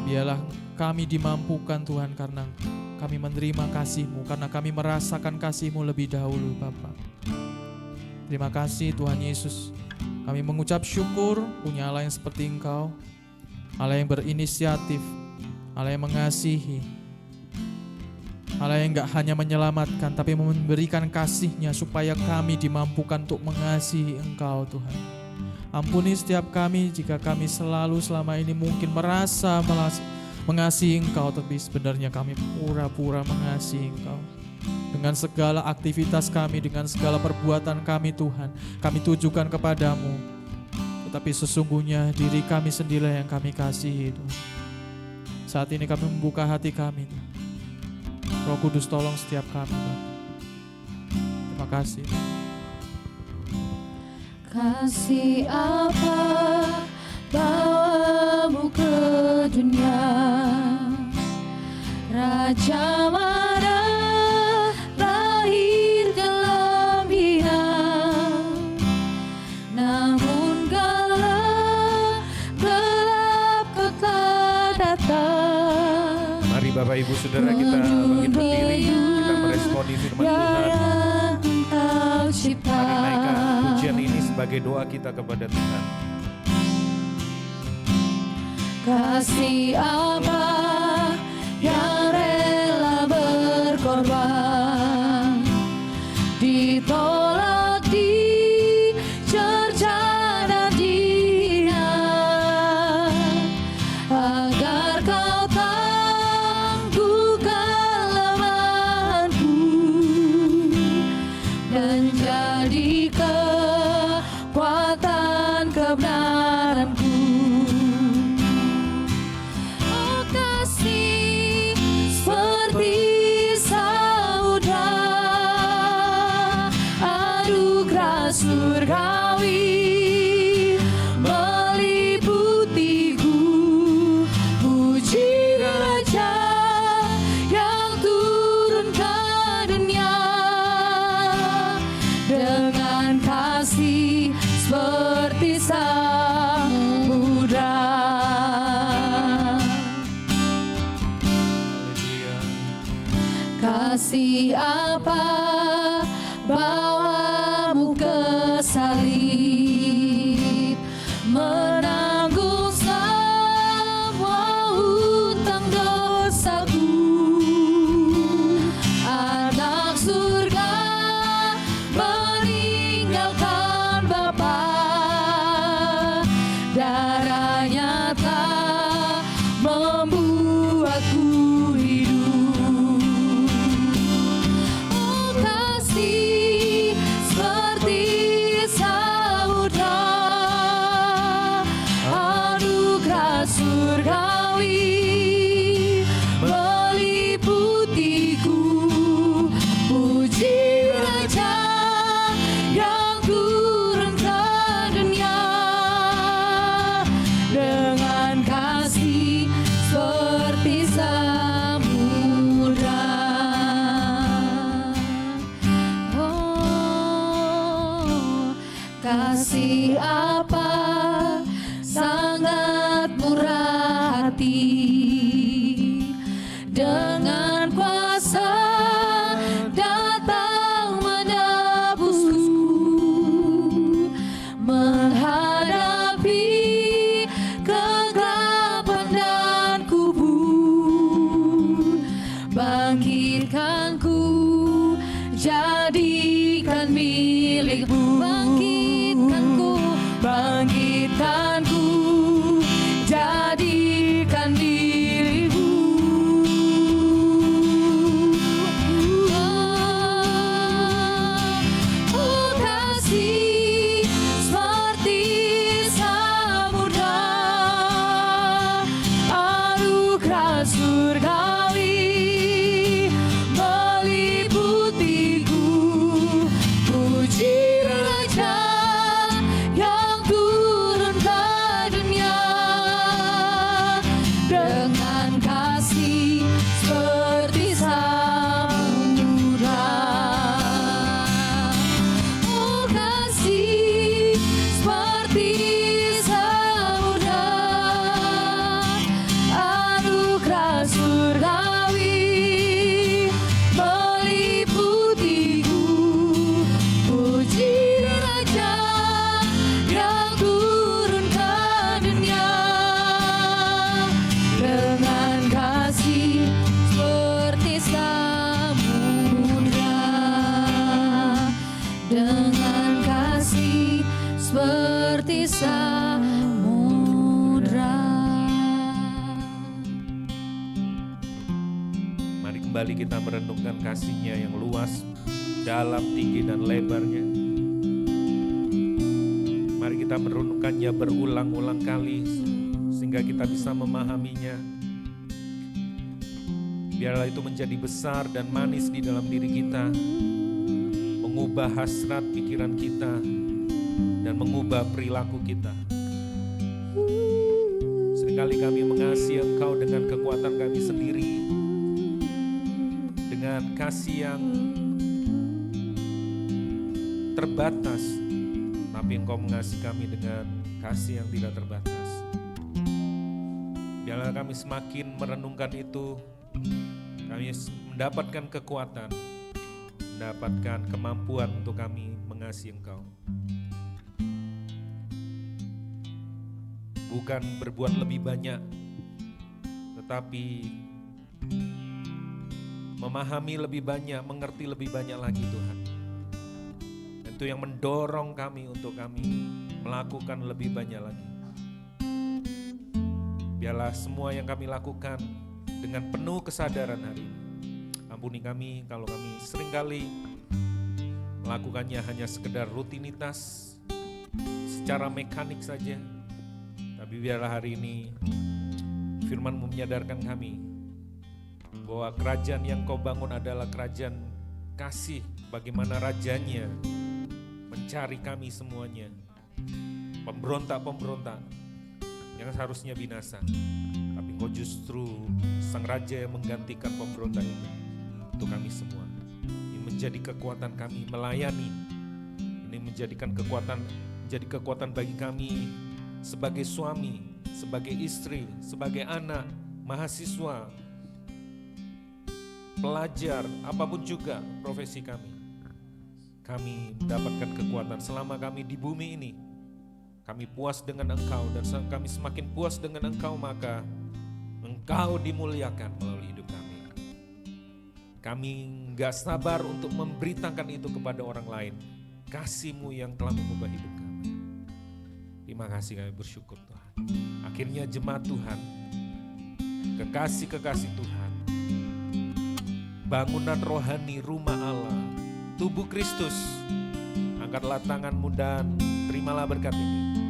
Biarlah kami dimampukan Tuhan karena kami menerima kasih-Mu, karena kami merasakan kasih-Mu lebih dahulu Bapa. Terima kasih Tuhan Yesus. Kami mengucap syukur punya Allah yang seperti Engkau, Allah yang berinisiatif, Allah yang mengasihi, Allah yang gak hanya menyelamatkan tapi memberikan kasih-Nya supaya kami dimampukan untuk mengasihi Engkau Tuhan. Ampuni setiap kami jika kami selalu selama ini mungkin merasa mengasihi Engkau, tapi sebenarnya kami pura-pura mengasihi Engkau. Dengan segala aktivitas kami, dengan segala perbuatan kami Tuhan, kami tujukan kepadamu. Tetapi sesungguhnya diri kami sendiri yang kami kasihi Tuhan. Saat ini kami membuka hati kami Tuhan. Roh Kudus tolong setiap kami Bapak. Terima kasih. Kasih apa bawamu ke dunia, Raja mana lahir dalam hina, namun gelap kau telah datang. Mari Bapak Ibu Saudara kita bangkit berdiri, kita meresponi firman Tuhan. Mari naikkan pujian ini sebagai doa kita kepada Tuhan. Kasih apa yang rela berkorban, ditolak, dicerca dan dihina, agar kau tangguhkan kelemahanku dan jadi kekuatan kebenaranku. Oh kasih seperti samudra, anugerah surgawi meliputiku. Puji Raja yang turun ke dunia dengan kasih seperti samudra. Kasih apa bawamu ke salib, menanggung semua hutang dosaku. Anak surga meninggalkan Bapa, darahnya telah membuatku hidup. Oh kasih bangkitkanku, jadikan milikmu. Bangkitkanku, jadikan milikmu. Oh kasih seperti samudra, anugerah surgawi meliputiku. Puji Raja yang turun ke dunia dengan kasih seperti samudra. Oh kasih seperti samudra, anugerah surgawi meliputiku. Puji Raja yang turun ke dunia dengan kasih seperti samudra, dengan kasih seperti samudra. Mari kembali kita merenungkan kasih-Nya yang luas, dalam, tinggi, dan lebarnya. Mari kita merenungkannya berulang-ulang kali sehingga kita bisa memahaminya. Biarlah itu menjadi besar dan manis di dalam diri kita, mengubah hasrat pikiran kita dan mengubah perilaku kita. Seringkali kami mengasihi Engkau dengan kekuatan kami sendiri, dengan kasih yang terbatas, tapi Engkau mengasihi kami dengan kasih yang tidak terbatas. Biarlah kami semakin merenungkan itu, kami mendapatkan kekuatan, mendapatkan kemampuan untuk kami mengasihi Engkau. Bukan berbuat lebih banyak, tetapi memahami lebih banyak, mengerti lebih banyak lagi Tuhan. Itu yang mendorong kami untuk kami melakukan lebih banyak lagi. Biarlah semua yang kami lakukan dengan penuh kesadaran hari ini. Ampuni kami kalau kami seringkali melakukannya hanya sekedar rutinitas, secara mekanik saja. Tapi biarlah hari ini firman-Mu menyadarkan kami bahwa kerajaan yang Kau bangun adalah kerajaan kasih, bagaimana rajanya mencari kami semuanya, pemberontak-pemberontak yang seharusnya binasa, tapi Engkau justru sang raja yang menggantikan pemberontak itu untuk kami semua. Ini menjadi kekuatan kami melayani, ini menjadi kekuatan bagi kami sebagai suami, sebagai istri, sebagai anak, mahasiswa, pelajar, apapun juga profesi kami. Kami mendapatkan kekuatan selama kami di bumi ini. Kami puas dengan Engkau, dan kami semakin puas dengan Engkau, maka Engkau dimuliakan melalui hidup kami. Kami gak sabar untuk memberitakan itu kepada orang lain. Kasih-Mu yang telah mengubah hidup kami. Terima kasih, kami bersyukur Tuhan. Akhirnya jemaat Tuhan, kekasih-kekasih Tuhan, bangunan rohani rumah Allah, tubuh Kristus, angkatlah tanganmu dan terimalah berkat ini.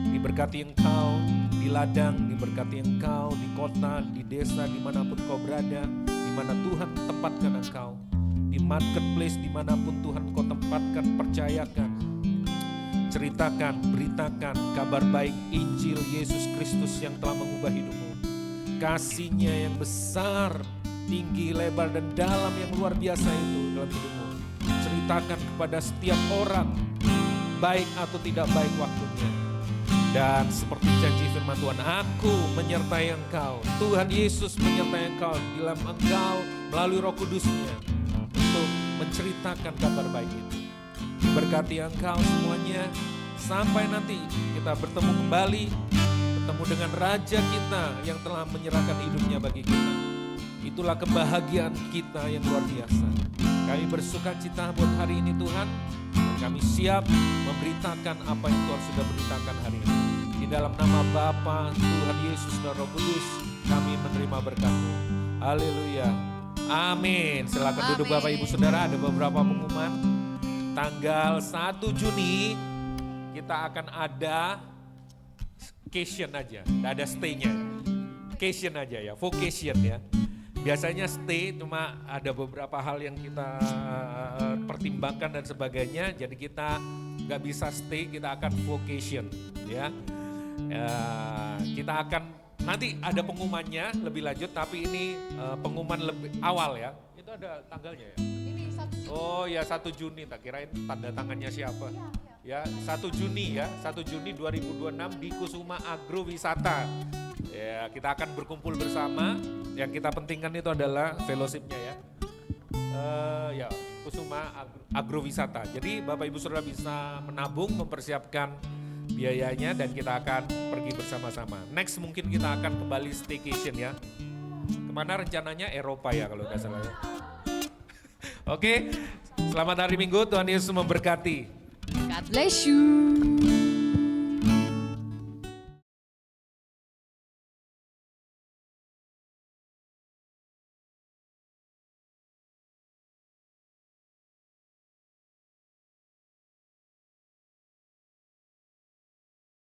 Diberkati engkau di ladang, diberkati engkau di kota, di desa, dimanapun kau berada, dimana Tuhan tempatkan engkau, di marketplace dimanapun Tuhan kau tempatkan, percayakan, ceritakan, beritakan kabar baik Injil Yesus Kristus yang telah mengubah hidupmu. Kasih-Nya yang besar, tinggi, lebar, dan dalam yang luar biasa itu dalam hidupmu. Ceritakan kepada setiap orang, baik atau tidak baik waktunya. Dan seperti janji firman Tuhan, aku menyertai engkau. Tuhan Yesus menyertai engkau di dalam engkau melalui Roh Kudus-Nya untuk menceritakan kabar baik itu. Diberkati engkau semuanya sampai nanti kita bertemu kembali, bertemu dengan Raja kita yang telah menyerahkan hidupnya bagi kita. Itulah kebahagiaan kita yang luar biasa. Kami bersuka cita buat hari ini Tuhan. Dan kami siap memberitakan apa yang Tuhan sudah beritakan hari ini. Di dalam nama Bapa, Tuhan Yesus dan Roh Kudus, kami menerima berkat-Mu. Haleluya. Amin. Silakan duduk Bapak Ibu Saudara, ada beberapa pengumuman. Tanggal 1 Juni kita akan ada vacation aja, tidak ada stay-nya. Vacation aja ya, vocation ya. Biasanya stay, cuma ada beberapa hal yang kita pertimbangkan dan sebagainya. Jadi kita nggak bisa stay, kita akan vocation ya. Kita akan nanti ada pengumumannya lebih lanjut, tapi ini pengumuman lebih awal ya. Itu ada tanggalnya ya? Ini 1 Juni. Oh ya 1 Juni, tak kirain tanda tangannya siapa. Ya 1 Juni ya, 1 Juni 2026 di Kusuma Agrowisata. Ya kita akan berkumpul bersama, yang kita pentingkan itu adalah fellowship-nya ya. Ya Kusuma Agrowisata. Jadi Bapak Ibu Saudara bisa menabung, mempersiapkan biayanya dan kita akan pergi bersama-sama. Next mungkin kita akan kembali staycation ya. Kemana rencananya? Eropa ya kalau nggak salah ya. Oke, selamat hari Minggu, Tuhan Yesus memberkati. God bless you.